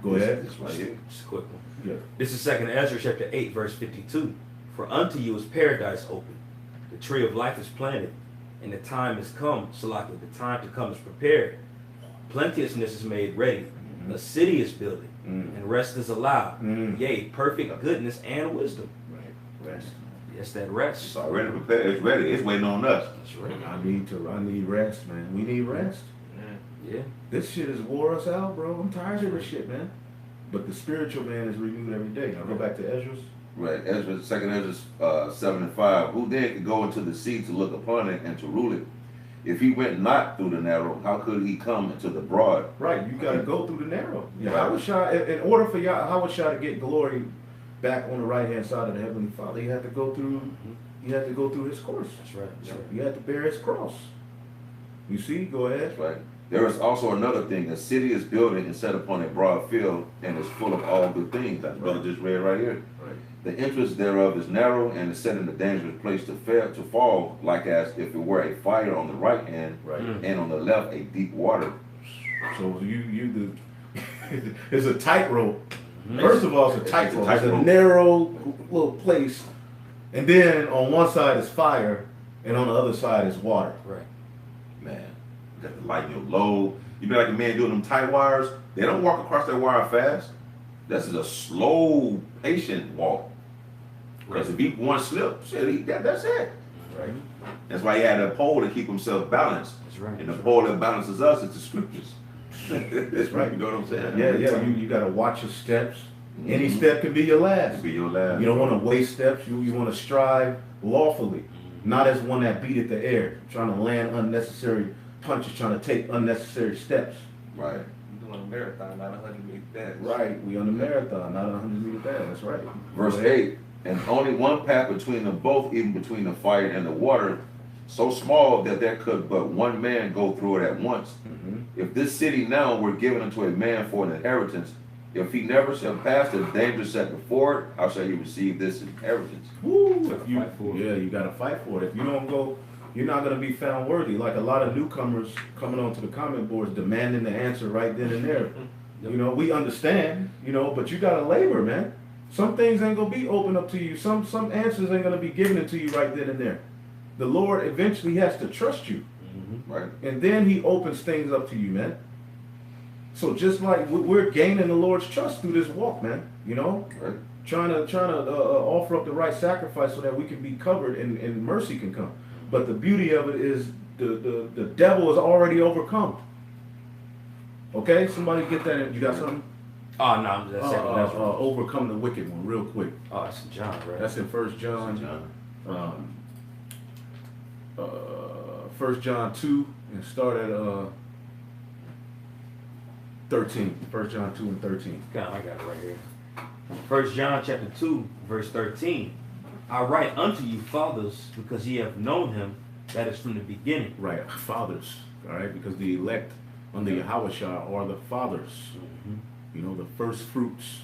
Speaker 1: Go ahead.
Speaker 2: This right here.
Speaker 5: Just a quick one.
Speaker 1: Yeah.
Speaker 5: This is 2nd Ezra chapter 8, verse 52. For unto you is paradise open. The tree of life is planted, and the time is come. So like the time to come is prepared. Plenteousness is made ready. A city is building, and rest is allowed. Yea, perfect goodness and wisdom.
Speaker 1: Right. Rest.
Speaker 5: Yes, that rest.
Speaker 2: It's already prepared. It's ready. It's waiting on us.
Speaker 5: That's right.
Speaker 1: I need rest, man. We need rest.
Speaker 5: Yeah.
Speaker 1: This shit has wore us out, bro. I'm tired of this shit, man. But the spiritual man is renewed every day. Now go back to Ezra's.
Speaker 2: Right. Ezra, 2nd Ezra 7 and 5. Who then could go into the sea to look upon it and to rule it? If he went not through the narrow, how could he come into the broad?
Speaker 1: Right, you got to go through the narrow. In order for Yahushua to get glory back on the right hand side of the Heavenly Father, you have to go through. You have to go through his course.
Speaker 5: That's right. That's right.
Speaker 1: You have to bear his cross. You see, go ahead.
Speaker 2: That's right. There is also another thing. A city is building and set upon a broad field and is full of all good things. That brother just read right here.
Speaker 1: Right.
Speaker 2: The entrance thereof is narrow and is set in a dangerous place to fall, like as if it were a fire on the right hand,
Speaker 1: Right.
Speaker 2: and on the left a deep water.
Speaker 1: So it's a tightrope. First of all, it's a tightrope. It's a
Speaker 2: tightrope.
Speaker 1: narrow little place, and then on one side is fire, and on the other side is water.
Speaker 5: Right.
Speaker 2: Man, you got to lighten your load. You be like a man doing them tight wires. They don't walk across that wire fast. This is a slow, patient walk. Because if he one slip, shit, that's it.
Speaker 1: Right.
Speaker 2: That's why he had a pole to keep himself balanced.
Speaker 5: That's right.
Speaker 2: And the pole that balances us is the scriptures.
Speaker 1: That's right.
Speaker 2: You know what I'm saying?
Speaker 1: Yeah. You got to watch your steps. Any step can be your last.
Speaker 2: It'll be your last.
Speaker 1: You don't want to waste steps. You want to strive lawfully, not as one that beat at the air, trying to land unnecessary punches, trying to take unnecessary steps.
Speaker 2: Right.
Speaker 3: I'm doing a marathon, not a 100-meter dash.
Speaker 1: Right. We on the marathon, not a 100-meter dash. That's right.
Speaker 2: Verse 8, and only one path between them both, even between the fire and the water, so small that there could but one man go through it at once. If this city now were given unto a man for an inheritance, if he never shall pass the danger set before it, how shall he receive this inheritance?
Speaker 1: Woo!
Speaker 5: Gotta fight for it.
Speaker 1: Yeah, you got to fight for it. If you don't go, you're not going to be found worthy. Like a lot of newcomers coming onto the comment boards demanding the answer right then and there. You know, we understand, but you got to labor, man. Some things ain't going to be open up to you. Some answers ain't going to be given to you right then and there. The Lord eventually has to trust you.
Speaker 2: Right.
Speaker 1: And then he opens things up to you, man. So just like we're gaining the Lord's trust through this walk, man,
Speaker 2: Right.
Speaker 1: trying to offer up the right sacrifice so that we can be covered and mercy can come. But the beauty of it is the devil is already overcome. Okay, somebody get that in. You got something?
Speaker 5: Oh, no, that's it. That's right.
Speaker 1: Overcome the wicked one, real quick.
Speaker 5: Oh, that's John, right?
Speaker 1: That's in 1 John.
Speaker 2: John.
Speaker 1: 1 John 2 and start at 13. 1 John 2 and 13.
Speaker 5: God, I got it right here. 1 John chapter 2, verse 13. I write unto you, fathers, because ye have known him that is from the beginning.
Speaker 1: Right, fathers, all right, because the elect under Yahushua are the fathers. The first fruits.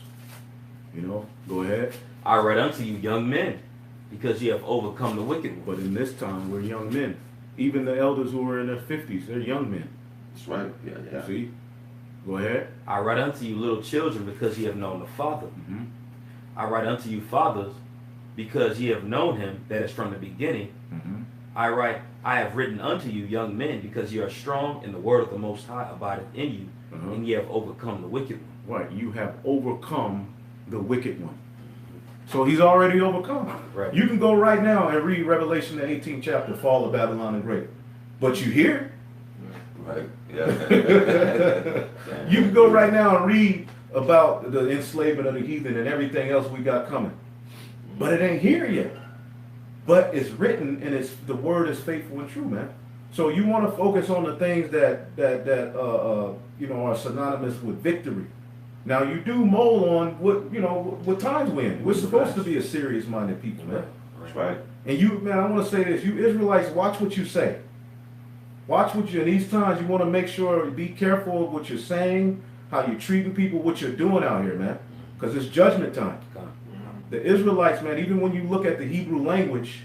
Speaker 1: Go ahead.
Speaker 5: I write unto you, young men, because ye have overcome the wicked one.
Speaker 1: But in this time, we're young men. Even the elders who are in their 50s, they're young men.
Speaker 2: That's right. Yeah.
Speaker 1: See? Go ahead.
Speaker 5: I write unto you, little children, because ye have known the Father. I write unto you, fathers, because ye have known him that is from the beginning.
Speaker 1: Mhm.
Speaker 5: I write, I have written unto you, young men, because ye are strong, and the word of the Most High abideth in you,
Speaker 1: Uh-huh.
Speaker 5: and ye have overcome the wicked one.
Speaker 1: Right, you have overcome the wicked one. So he's already overcome.
Speaker 5: Right.
Speaker 1: You can go right now and read Revelation the 18th chapter, Fall of Babylon the Great. But you here?
Speaker 2: Right. Yeah.
Speaker 1: You can go right now and read about the enslavement of the heathen and everything else we got coming. But it ain't here yet. But it's written, and the word is faithful and true, man. So you want to focus on the things that are synonymous with victory. Now you do mull on what times we're in. We're supposed to be a serious-minded people, man.
Speaker 2: That's right.
Speaker 1: And you, man, I want to say this: you Israelites, watch what you say. Watch what you. In these times, you want to make sure, be careful of what you're saying, how you're treating people, what you're doing out here, man. Because it's judgment time. The Israelites, man, even when you look at the Hebrew language,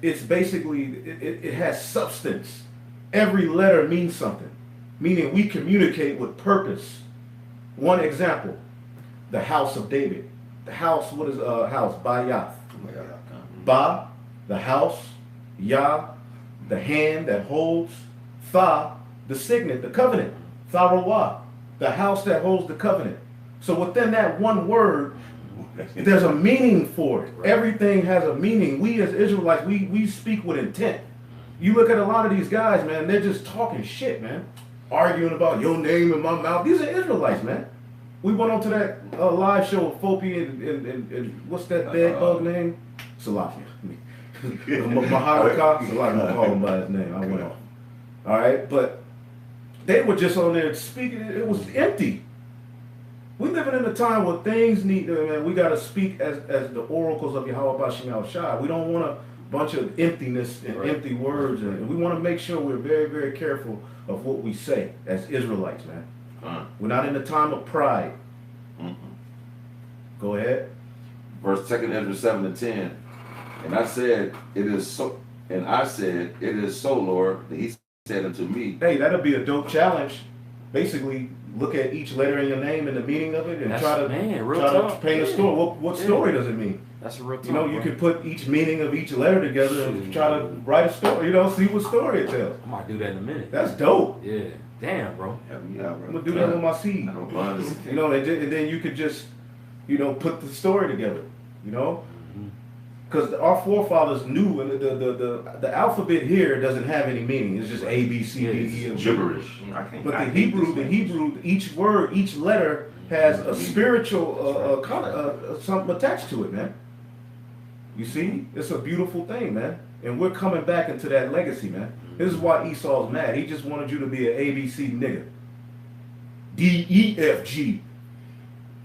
Speaker 1: it's basically, it has substance. Every letter means something, meaning we communicate with purpose. One example, the house of David. The house, what is a house? Bayath. Ba, the house. Yah, the hand that holds. Tha, the signet, the covenant. Tharawah, the house that holds the covenant. So within that one word, there's a meaning for it. Right. Everything has a meaning. We as Israelites, we speak with intent. You look at a lot of these guys, man, they're just talking shit, man. Arguing about your name in my mouth. These are Israelites, man. We went on to that live show with Fopi and what's that bad bug name? Salafi. Maharaka. Salafi, I'm calling him by his name. I went off. All right, but they were just on there speaking. It was empty. We living in a time where things need, man, we got to speak as the oracles of Yahweh Bashim al-Shai. We don't want a bunch of emptiness and empty words. And we want to make sure we're very, very careful of what we say as Israelites, man. We're not in a time of pride. Go ahead.
Speaker 2: Verse 2 Ezra 7-10. And I said, it is so, Lord, that he said unto me.
Speaker 1: Hey, that'll be a dope challenge. Basically, look at each letter in your name and the meaning of it, and try to paint a story. What story does it mean?
Speaker 5: That's a real talk,
Speaker 1: you can put each meaning of each letter together and try to write a story. See what story it tells.
Speaker 5: I might do that in a minute.
Speaker 1: That's dope.
Speaker 5: Yeah. Damn, bro.
Speaker 1: I'm gonna do that with my seed. And then you could just, put the story together. Because our forefathers knew, and the alphabet here doesn't have any meaning. It's just A, B, C, D, E, and
Speaker 2: gibberish.
Speaker 1: But the Hebrew, each word, each letter has a spiritual something attached to it, man. You see, it's a beautiful thing, man. And we're coming back into that legacy, man. This is why Esau's mad. He just wanted you to be an ABC nigga. D, E, F, G.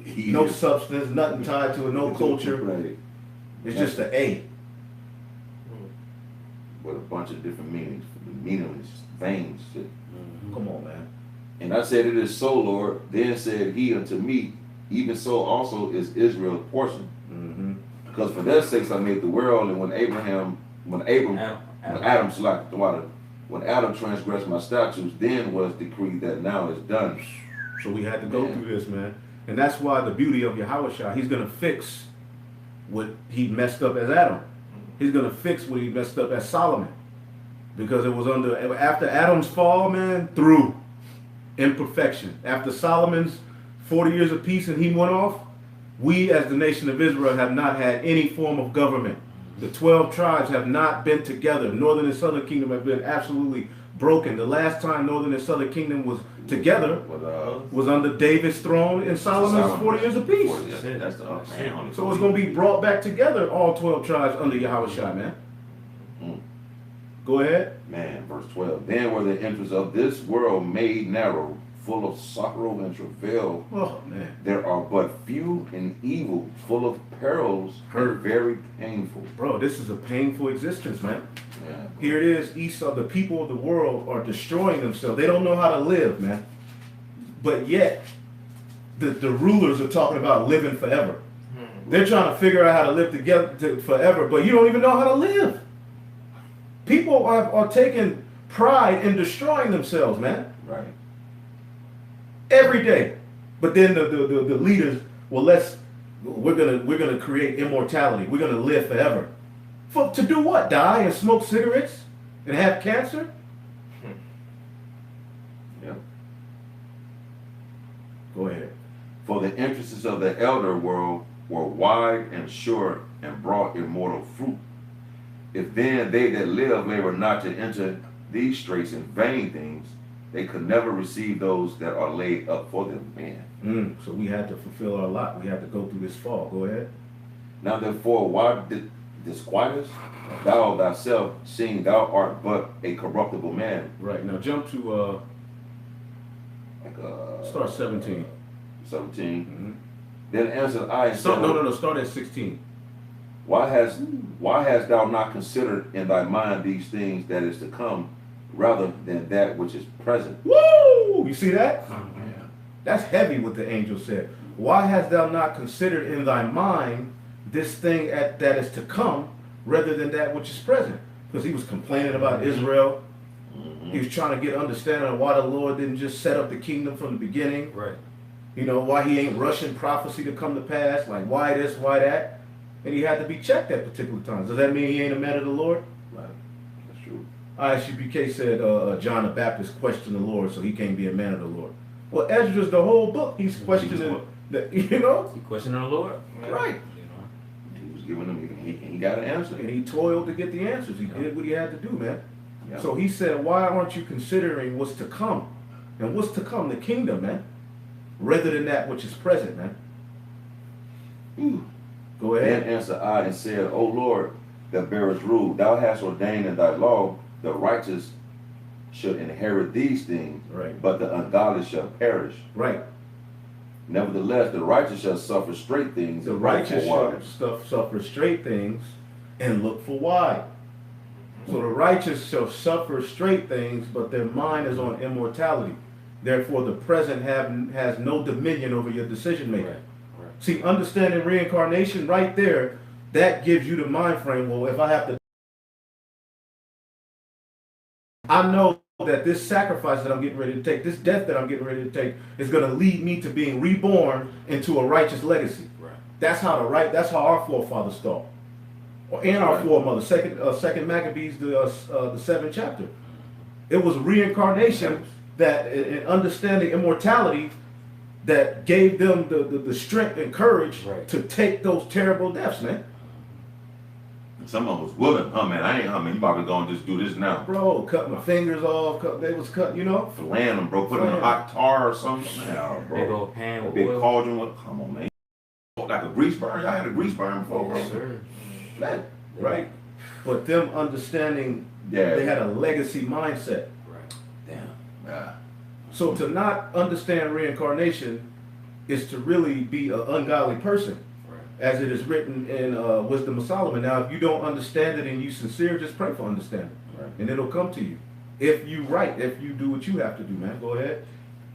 Speaker 1: No substance, nothing tied to it, no culture.
Speaker 2: Right.
Speaker 1: It's just an A.
Speaker 2: With a bunch of different meanings, meaningless things.
Speaker 1: Come on, man.
Speaker 2: And I said, it is so, Lord. Then said he unto me, even so also is Israel's portion. Because for their sakes I made the world, and when Adam transgressed my statutes, then was decreed that now is done.
Speaker 1: So we had to go through this, man. And that's why the beauty of Yahushua, he's going to fix what he messed up as Adam. He's going to fix what he messed up as Solomon. Because it was after Adam's fall, man, through imperfection. After Solomon's 40 years of peace and he went off, we as the nation of Israel have not had any form of government. The 12 tribes have not been together. Northern and Southern Kingdom have been absolutely broken. The last time Northern and Southern Kingdom was together was under David's throne in Solomon's 40 years of peace. So it's going to be brought back together, all 12 tribes under Yahushua, man. Go ahead.
Speaker 2: Man, verse 12. Then were the entrance of this world made narrow, full of sorrow and travail.
Speaker 1: Oh, man.
Speaker 2: There are but few and evil, full of perils, and very painful.
Speaker 1: Bro, this is a painful existence, man.
Speaker 2: Yeah.
Speaker 1: Here it is, Esau, the people of the world are destroying themselves. They don't know how to live, man. But yet, the rulers are talking about living forever. They're trying to figure out how to live together forever, but you don't even know how to live. People are taking pride in destroying themselves, man.
Speaker 2: Right.
Speaker 1: Every day. But then the leaders, well, let's we're gonna create immortality. We're gonna live forever. To do what? Die and smoke cigarettes and have cancer?
Speaker 2: Yeah.
Speaker 1: Go ahead.
Speaker 2: For the entrances of the elder world were wide and sure and brought immortal fruit. If then they that live labor not to enter these straits and vain things, they could never receive those that are laid up for them, man.
Speaker 1: So we had to fulfill our lot. We had to go through this fall. Go ahead.
Speaker 2: Now therefore, why disquietest thou thyself, seeing thou art but a corruptible man?
Speaker 1: Right. Now jump to start 17.
Speaker 2: 17.
Speaker 1: Mm-hmm.
Speaker 2: Then answered I and said,
Speaker 1: No. Start at 16.
Speaker 2: Why hast thou not considered in thy mind these things that is to come, rather than that which is present?
Speaker 1: Woo! You see that?
Speaker 2: Yeah.
Speaker 1: That's heavy what the angel said. Why hast thou not considered in thy mind this thing that is to come, rather than that which is present? Because he was complaining about Israel.
Speaker 2: Mm-hmm.
Speaker 1: He was trying to get understanding of why the Lord didn't just set up the kingdom from the beginning.
Speaker 5: Right.
Speaker 1: You know, why he ain't rushing prophecy to come to pass. Like, why this, why that? And he had to be checked at particular times. Does that mean he ain't a man of the Lord?
Speaker 2: Right. That's true.
Speaker 1: ISUPK said John the Baptist questioned the Lord, so he can't be a man of the Lord. Well, Ezra's the whole book. He's questioning, you know?
Speaker 5: You questioning the Lord?
Speaker 1: Right.
Speaker 5: You know?
Speaker 2: He was giving them, he got an answer.
Speaker 1: And he toiled to get the answers. He did what he had to do, man.
Speaker 2: Yeah.
Speaker 1: So he said, why aren't you considering what's to come? And what's to come? The kingdom, man. Rather than that which is present, man.
Speaker 2: Ooh.
Speaker 1: Go
Speaker 2: Then
Speaker 1: ahead.
Speaker 2: answered I and said, O Lord, that bearest rule, thou hast ordained in thy law the righteous should inherit these things,
Speaker 1: Right.
Speaker 2: but the ungodly shall perish.
Speaker 1: Right.
Speaker 2: Nevertheless, the righteous shall suffer straight things.
Speaker 1: The
Speaker 2: and
Speaker 1: righteous
Speaker 2: hope for
Speaker 1: shall suffer straight things and look for wide. So the righteous shall suffer straight things, but their mind is on immortality. Therefore, the present has no dominion over your decision making.
Speaker 5: Right. Right.
Speaker 1: See, understanding reincarnation right there, that gives you the mind frame. Well, if I have to, I know that this sacrifice that I'm getting ready to take, this death that I'm getting ready to take, is going to lead me to being reborn into a righteous legacy.
Speaker 5: Right.
Speaker 1: That's how our forefathers thought, and our
Speaker 2: Right.
Speaker 1: foremothers. Second Maccabees, the 7th chapter. It was reincarnation that, in understanding immortality, that gave them the strength and courage
Speaker 5: Right.
Speaker 1: to take those terrible deaths, man.
Speaker 2: And some of them was willing, you probably gonna just do this now.
Speaker 1: Bro, cut my fingers off. They was cut, you know.
Speaker 2: Flaying them, bro, put them in a hot tar or something. Yeah,
Speaker 5: Big
Speaker 2: bro.
Speaker 5: old pan
Speaker 2: A
Speaker 5: with
Speaker 2: big
Speaker 5: oil.
Speaker 2: cauldron with, come on, man. Like a grease burn. Y'all had a grease burn before, bro.
Speaker 5: Yes, sir.
Speaker 1: That, right? But them understanding,
Speaker 2: Yeah.
Speaker 1: they had a legacy mindset.
Speaker 5: Right.
Speaker 2: Damn. Yeah.
Speaker 1: So to not understand reincarnation is to really be an ungodly person,
Speaker 5: Right.
Speaker 1: as it is written in Wisdom of Solomon. Now, if you don't understand it and you sincere, just pray for understanding,
Speaker 2: Right.
Speaker 1: and it'll come to you. If you do what you have to do, man. Go ahead.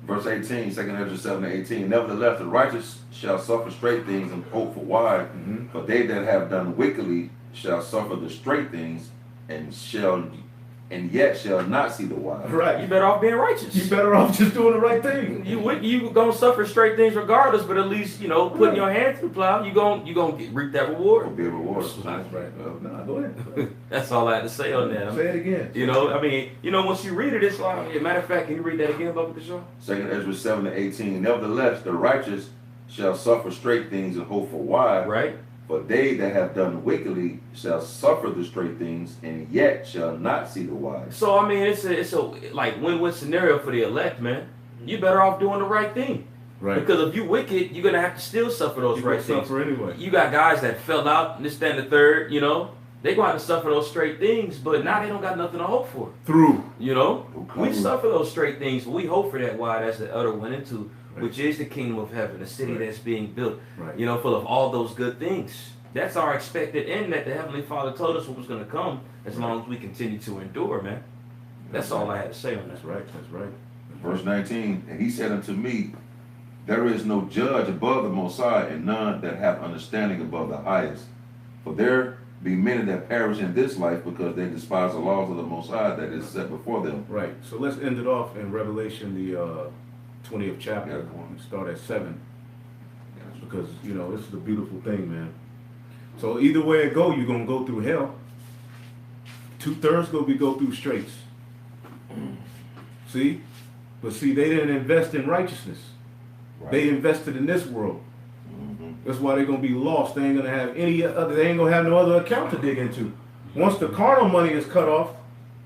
Speaker 2: Verse 18, 2 Ezra 7:18. Nevertheless, the righteous shall suffer straight things and hope for wide.
Speaker 1: Mm-hmm.
Speaker 2: For they that have done wickedly shall suffer the straight things, and yet shall not see the wide.
Speaker 1: Right.
Speaker 5: You better off being righteous.
Speaker 1: You better off just doing the right thing.
Speaker 5: You gonna suffer straight things regardless, but at least putting your hand through the plow, you gonna reap that
Speaker 2: For
Speaker 5: reward.
Speaker 2: be a reward.
Speaker 1: That's right. Nah, go ahead.
Speaker 5: That's all I had to say on that.
Speaker 1: Say it again.
Speaker 5: Once you read it, it's like, as a matter of fact, can you read that again, Bubba Kashaw?
Speaker 2: 2 Ezra 7:18. Nevertheless, the righteous shall suffer straight things and hope for wide.
Speaker 5: Right?
Speaker 2: But they that have done wickedly shall suffer the straight things, and yet shall not see the wide.
Speaker 5: So it's a like win-win scenario for the elect, man. You better off doing the right thing.
Speaker 1: Right.
Speaker 5: Because if you wicked, you're gonna have to still suffer those
Speaker 1: You
Speaker 5: right
Speaker 1: gonna
Speaker 5: things.
Speaker 1: suffer anyway.
Speaker 5: You got guys that fell out, and this, that, and the third, they go out to suffer those straight things, but now they don't got nothing to hope for.
Speaker 1: Through.
Speaker 5: We suffer those straight things, but we hope for that wide as the elder went into, which is the kingdom of heaven, the city that's being built,
Speaker 1: Right.
Speaker 5: full of all those good things. That's our expected end that the Heavenly Father told us what was going to come as long as we continue to endure, man. That's all I had to say on that.
Speaker 1: That's right. That's right.
Speaker 2: Verse 19. And he said unto me, there is no judge above the Most High, and none that have understanding above the highest. For there be many that perish in this life because they despise the laws of the Most High that is set before them.
Speaker 1: Right. So let's end it off in Revelation, the 20th chapter.
Speaker 2: Yeah.
Speaker 1: Start at 7. because you know it's the beautiful thing, man. So either way it go, you're gonna go through hell. 2/3 gonna be go through straights. See, but see, they didn't invest in righteousness.
Speaker 2: Right.
Speaker 1: They invested in this world.
Speaker 2: Mhm.
Speaker 1: That's why they're gonna be lost. They ain't gonna have any other. They ain't gonna have no other account to dig into. Once the carnal money is cut off,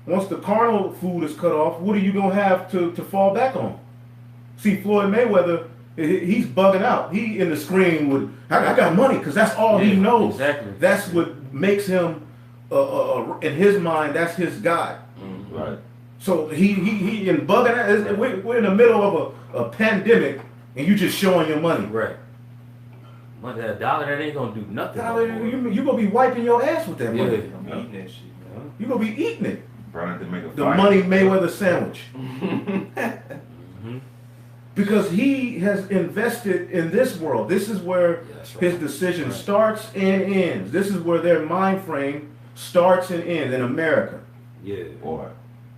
Speaker 1: once the carnal food is cut off, what are you gonna have to fall back on? See, Floyd Mayweather, he's bugging out. He in the screen with, I got money, because that's all he
Speaker 5: Yeah,
Speaker 1: knows.
Speaker 5: exactly.
Speaker 1: That's what makes him, in his mind, that's his God.
Speaker 2: Right.
Speaker 1: So he in bugging out. We're in the middle of a pandemic, and you just showing your money.
Speaker 5: Right. Money, $1 that ain't gonna do nothing.
Speaker 1: You gonna be wiping your ass with that money.
Speaker 3: I'm eating that shit, man.
Speaker 1: You gonna be eating it.
Speaker 2: Probably to make a
Speaker 1: The
Speaker 2: fire.
Speaker 1: Money Mayweather sandwich.
Speaker 5: Mhm.
Speaker 1: Because he has invested in this world. This is where
Speaker 5: Yeah, that's right.
Speaker 1: his decision
Speaker 5: Right.
Speaker 1: starts and ends. This is where their mind frame starts and ends in America.
Speaker 5: Yeah.
Speaker 2: Boy.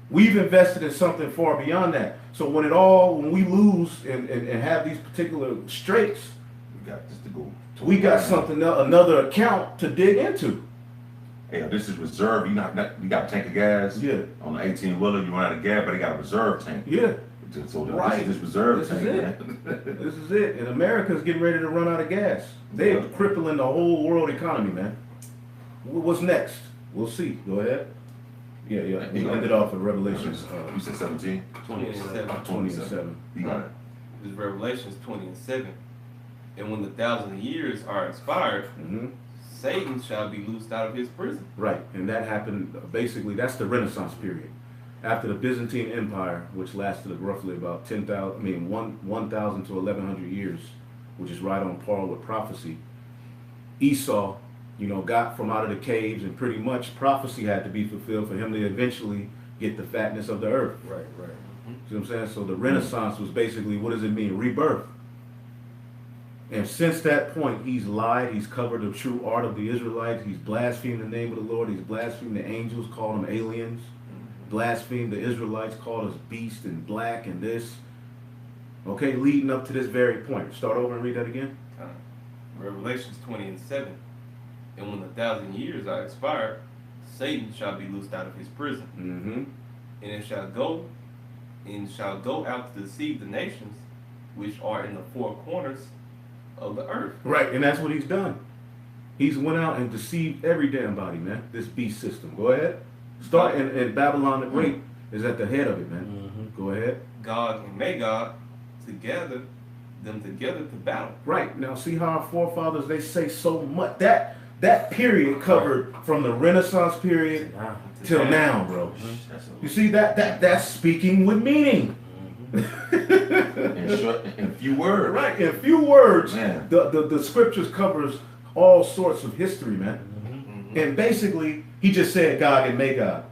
Speaker 1: We've invested in something far beyond that. So when we lose and have these particular straits,
Speaker 2: We got this to go.
Speaker 1: we got something, another account to dig into.
Speaker 2: Hey, this is reserve. You got a tank of gas.
Speaker 1: Yeah.
Speaker 2: On the 18-wheeler, you run out of gas, but they got a reserve tank.
Speaker 1: Yeah,
Speaker 2: So
Speaker 1: Right.
Speaker 2: this is reserve
Speaker 1: This
Speaker 2: tank.
Speaker 1: is
Speaker 2: man.
Speaker 1: this is it. And America's getting ready to run out of gas. They're
Speaker 2: Yeah.
Speaker 1: crippling the whole world economy, man. What's next? We'll see. Go ahead. Yeah. We ended off at Revelations
Speaker 2: You said 17?
Speaker 3: 27.
Speaker 1: 20 and 7.
Speaker 2: You got it.
Speaker 3: This is Revelations 20 and 7. And when the 1,000 years are expired,
Speaker 1: Mm-hmm.
Speaker 3: Satan shall be loosed out of his prison.
Speaker 1: Right, and that happened, basically, that's the Renaissance period. After the Byzantine Empire, which lasted roughly about 1,000 to 1,100 years, which is right on par with prophecy, Esau, got from out of the caves, and pretty much prophecy had to be fulfilled for him to eventually get the fatness of the earth.
Speaker 5: Right.
Speaker 1: See what I'm saying? So the Renaissance was basically, what does it mean? Rebirth. And since that point, he's lied. He's covered the true art of the Israelites. He's blasphemed the name of the Lord. He's blasphemed the angels, called them aliens. Blasphemed the Israelites, called us beast and black and this. Okay, leading up to this very point. Start over and read that again.
Speaker 3: Revelations 20 and 7. And when the 1,000 years are expired, Satan shall be loosed out of his prison.
Speaker 1: Mm-hmm.
Speaker 3: And it shall go out to deceive the nations which are in the four corners of the earth.
Speaker 1: Right, and that's what he's done. He's went out and deceived every damn body, man. This beast system. Go ahead. Start in Babylon the Great is at the head of it, man.
Speaker 5: Mm-hmm.
Speaker 1: Go ahead.
Speaker 3: Gog and Magog to gather them together to battle.
Speaker 1: Right, now see how our forefathers, they say so much. That period covered from the Renaissance period
Speaker 5: Now.
Speaker 1: till now, bro.
Speaker 2: That's
Speaker 1: You see that's speaking with meaning.
Speaker 2: in short, in a few words.
Speaker 1: Right, in a few words,
Speaker 2: Man.
Speaker 1: the scriptures covers all sorts of history, man.
Speaker 3: Mm-hmm.
Speaker 1: And basically, he just said Gog and Magog.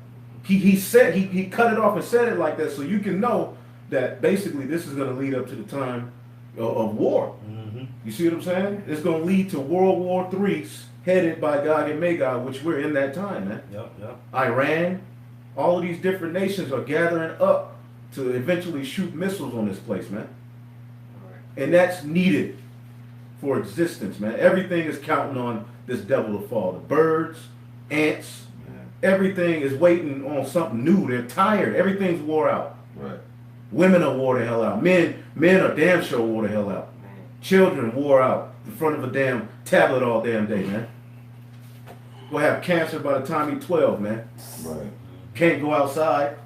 Speaker 1: He said he cut it off and said it like that, so you can know that basically this is going to lead up to the time of war.
Speaker 5: Mm-hmm.
Speaker 1: You see what I'm saying? It's going to lead to World War III, headed by Gog and Magog, which we're in that time, man.
Speaker 5: Yep.
Speaker 1: Iran, all of these different nations are gathering up to eventually shoot missiles on this place, man. And that's needed for existence, man. Everything is counting on this devil to fall. The birds, ants, everything is waiting on something new. They're tired. Everything's wore out.
Speaker 2: Right.
Speaker 1: Women are wore the hell out. Men are damn sure wore the hell out. Children wore out in front of a damn tablet all damn day, man. Will have cancer by the time he's 12, man.
Speaker 2: Right.
Speaker 1: Can't go outside.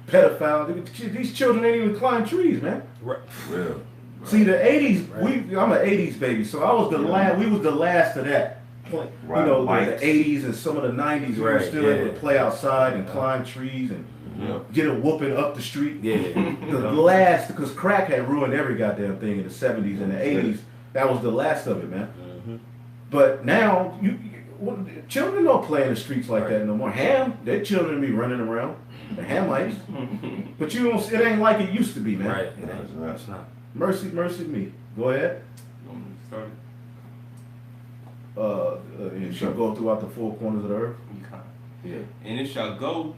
Speaker 1: Pedophile. These children ain't even climb trees, man.
Speaker 5: Right.
Speaker 2: Real.
Speaker 1: See, the 80s,
Speaker 5: Right.
Speaker 1: I'm an 80s baby, so I was the last, we was the last of that point.
Speaker 2: Right,
Speaker 1: You know, the
Speaker 2: bikes.
Speaker 1: 80s and some of the 90s, we were
Speaker 5: Right,
Speaker 1: still
Speaker 5: yeah.
Speaker 1: able to play outside and climb trees and
Speaker 2: Yeah.
Speaker 1: get a whooping up the street.
Speaker 5: Yeah.
Speaker 1: The last, because crack had ruined every goddamn thing in the 70s and the 80s. That was the last of it, man.
Speaker 5: Mm-hmm.
Speaker 1: But now, children don't play in the streets like that no more. Their children be running around, the Hamites. But you don't. It ain't like it used to be, man.
Speaker 5: Right.
Speaker 2: It ain't.
Speaker 5: It's not.
Speaker 1: Mercy me. Go ahead.
Speaker 3: Start
Speaker 1: And it shall go throughout the four corners of the earth.
Speaker 3: Yeah. And it shall go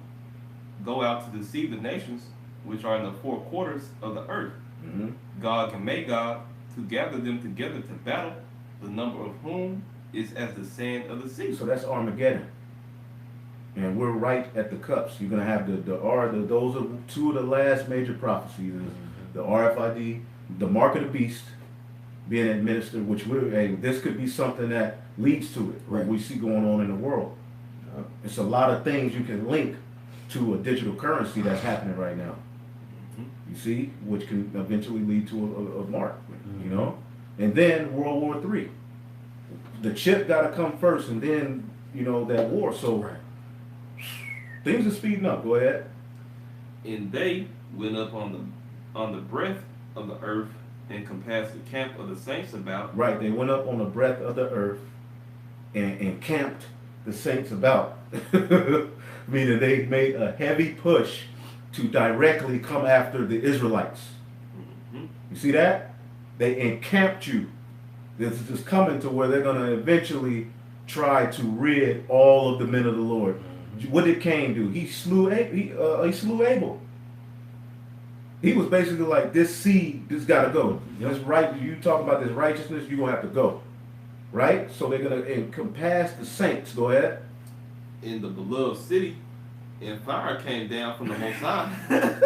Speaker 3: out to deceive the nations which are in the four quarters of the earth.
Speaker 1: Mm-hmm.
Speaker 3: Gog and Magog to gather them together to battle, the number of whom is as the sand of the sea.
Speaker 1: So that's Armageddon. And we're right at the cups. You're gonna have those are two of the last major prophecies. The RFID, the mark of the beast being administered, which this could be something that leads to it, what we see going on in the world. It's a lot of things you can link to a digital currency that's happening right now. You see, which can eventually lead to a mark, you know? And then World War III. The chip gotta come first and then, you know, that war. So things are speeding up. Go ahead.
Speaker 3: And they went up on the breadth of the earth and compassed the camp of the saints about.
Speaker 1: Right, they went up on the breadth of the earth and camped the saints about. Meaning they made a heavy push to directly come after the Israelites. You see that? They encamped you. This is coming to where they're going to eventually try to rid all of the men of the Lord. What did Cain do? He slew Abel. He was basically like, this seed, this got to go. This right, you talk about this righteousness, you're going to have to go. Right? So they're going to encompass the saints. Go ahead.
Speaker 3: In the beloved city, and fire came down from the Most High.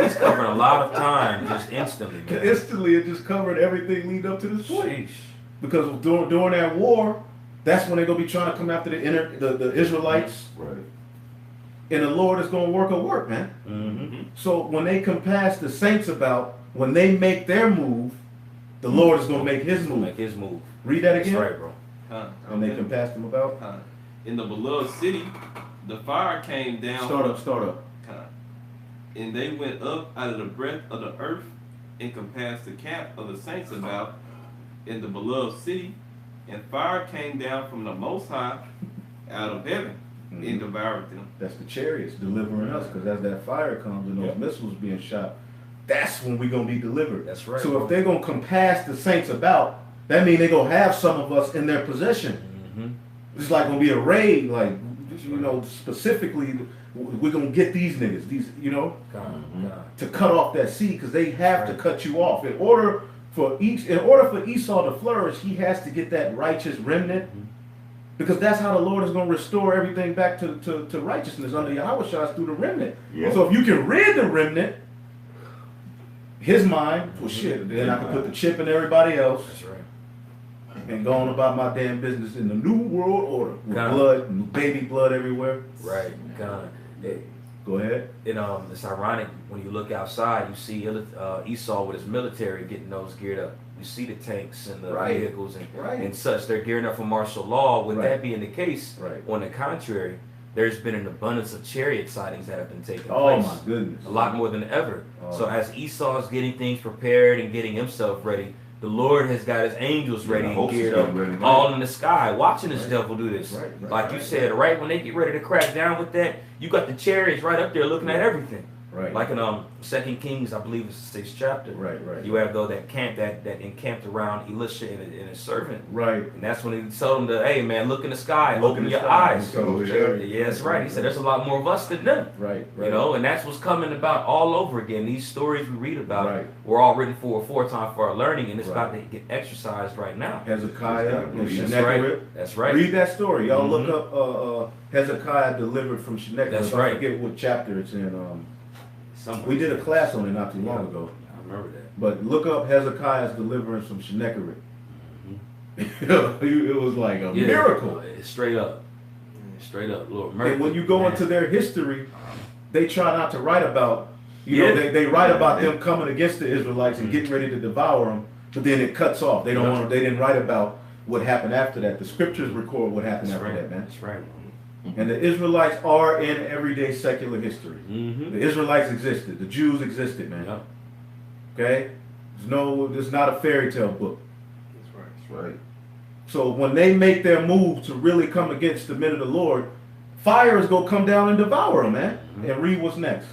Speaker 5: He's covering a lot of time just instantly. Man.
Speaker 1: Instantly, it just covered everything leading up to this point.
Speaker 5: Sheesh.
Speaker 1: Because during that war, that's when they're going to be trying to come after the Israelites.
Speaker 2: Right.
Speaker 1: And the Lord is going to work a work, man. So when they compass the saints about, when they make their move, the Lord is going to make his move.
Speaker 5: Make his move.
Speaker 1: Read that again.
Speaker 5: That's right, bro.
Speaker 1: When they compass them about.
Speaker 3: In the beloved city, the fire came down.
Speaker 1: Start up.
Speaker 3: And they went up out of the breadth of the earth and compassed the camp of the saints about in the beloved city, and fire came down from the Most High out of heaven and devoured them.
Speaker 1: That's the chariots delivering us, because as that fire comes and those missiles being shot, that's when we're going to be delivered.
Speaker 5: That's right.
Speaker 1: So if they're going to compass the saints about, that means they're going to have some of us in their possession. It's like going to be a raid, like, you know, specifically, we're going to get these niggas, to cut off that seed, because they have to cut you off. In order for Esau to flourish, he has to get that righteous remnant, because that's how the Lord is going to restore everything back to righteousness under Yahushua, through the remnant. So if you can rid the remnant, his mind, well, shit, then I can put the chip in everybody else.
Speaker 5: That's right.
Speaker 1: And going about my damn business in the new world order with blood, baby blood everywhere.
Speaker 5: Right.
Speaker 1: Go ahead.
Speaker 5: It's ironic when you look outside, you see Esau with his military getting those geared up. You see the tanks and the vehicles and such. They're gearing up for martial law. With that being the case, on the contrary, there's been an abundance of chariot sightings that have been taking place.
Speaker 1: Oh my goodness.
Speaker 5: A lot more than ever. So as Esau is getting things prepared and getting himself ready, the Lord has got his angels ready and geared up, all in the sky, watching this devil do this. Like you said, right when they get ready to crack down with that, you got the chariots right up there looking at everything. Like in 2 Kings, I believe it's the 6th chapter. You have though that encamped around Elisha and his servant. And that's when he told him to, hey man, look in the sky, open your eyes. Yeah, that's right. He said there's a lot more of us than them. You know, and that's what's coming about all over again. These stories we read about were all written for aforetime for our learning, and it's about to get exercised right now.
Speaker 1: Hezekiah and Sennacherib.
Speaker 5: That's right.
Speaker 1: Read that story. Y'all look up Hezekiah delivered from Sennacherib.
Speaker 5: That's right.
Speaker 1: I forget what chapter it's in. We did a class on it not too long ago.
Speaker 5: I remember that.
Speaker 1: But look up Hezekiah's deliverance from Sennacherib. It was like a miracle.
Speaker 5: Straight up, Lord.
Speaker 1: And when you go into their history, they try not to write about, they write about them coming against the Israelites and getting ready to devour them, but then it cuts off. They didn't write about what happened after that. The scriptures record what happened after that, man.
Speaker 5: That's right.
Speaker 1: And the Israelites are in everyday secular history. The Israelites existed. The Jews existed, man. Okay? There's not a fairy tale book.
Speaker 2: That's right.
Speaker 1: So when they make their move to really come against the men of the Lord, fire is going to come down and devour them, man. And read what's next.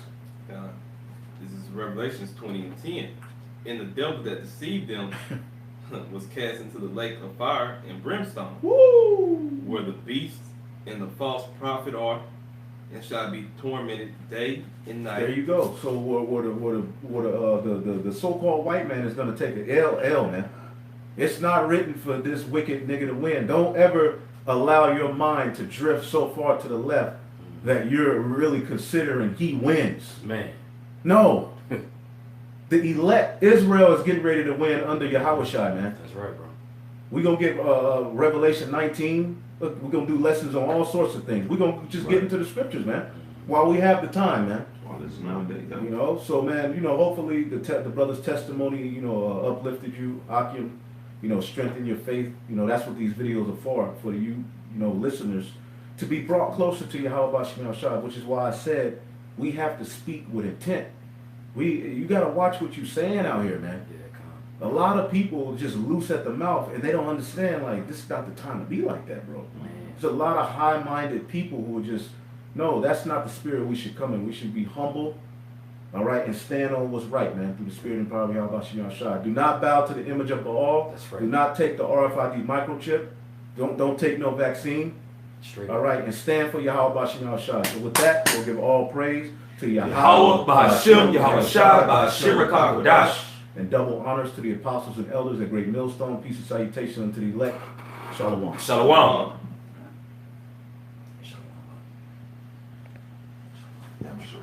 Speaker 3: This is Revelations 20:10. And the devil that deceived them was cast into the lake of fire and brimstone, where the beast and the false prophet are, and shall be tormented day and night.
Speaker 1: There you go. So the so-called white man is going to take an L, man. It's not written for this wicked nigga to win. Don't ever allow your mind to drift so far to the left that you're really considering he wins.
Speaker 5: Man.
Speaker 1: No. The elect, Israel is getting ready to win under Yahushua, man.
Speaker 5: That's right, bro.
Speaker 1: We're going to get Revelation 19. Look, we're going to do lessons on all sorts of things. We're going to just get into the scriptures, man, while we have the time, man.
Speaker 2: Well, this is nowadays.
Speaker 1: You know, so, man, you know, hopefully the brother's testimony, you know, uplifted you, Akim, you know, strengthen your faith. You know, that's what these videos are for you, you know, listeners, to be brought closer to Yahweh Shem Shah, which is why I said we have to speak with intent. You got to watch what you're saying out here, man.
Speaker 5: Yeah, come
Speaker 1: A lot of people just loose at the mouth, and they don't understand, like, this is not the time to be like that, bro.
Speaker 5: Man.
Speaker 1: There's a lot of high-minded people who are just, no, that's not the spirit we should come in. We should be humble, all right, and stand on what's right, man, through the spirit and power of Yahweh Shem Shah. Do not bow to the image of Baal.
Speaker 5: That's right.
Speaker 1: Do not take the RFID microchip. Don't take no vaccine.
Speaker 5: Straight
Speaker 1: All right, and stand for Yahweh Shem Shah. So with that, we'll give all praise to
Speaker 5: Yahweh Ba'Hashem, Yahweh Shah, Ba'Hashem Rakakodash.
Speaker 1: and double honors to the apostles and elders at Great Millstone. Peace and salutation unto the elect. Shalom.
Speaker 5: Shalom.
Speaker 2: Yeah, I'm sure.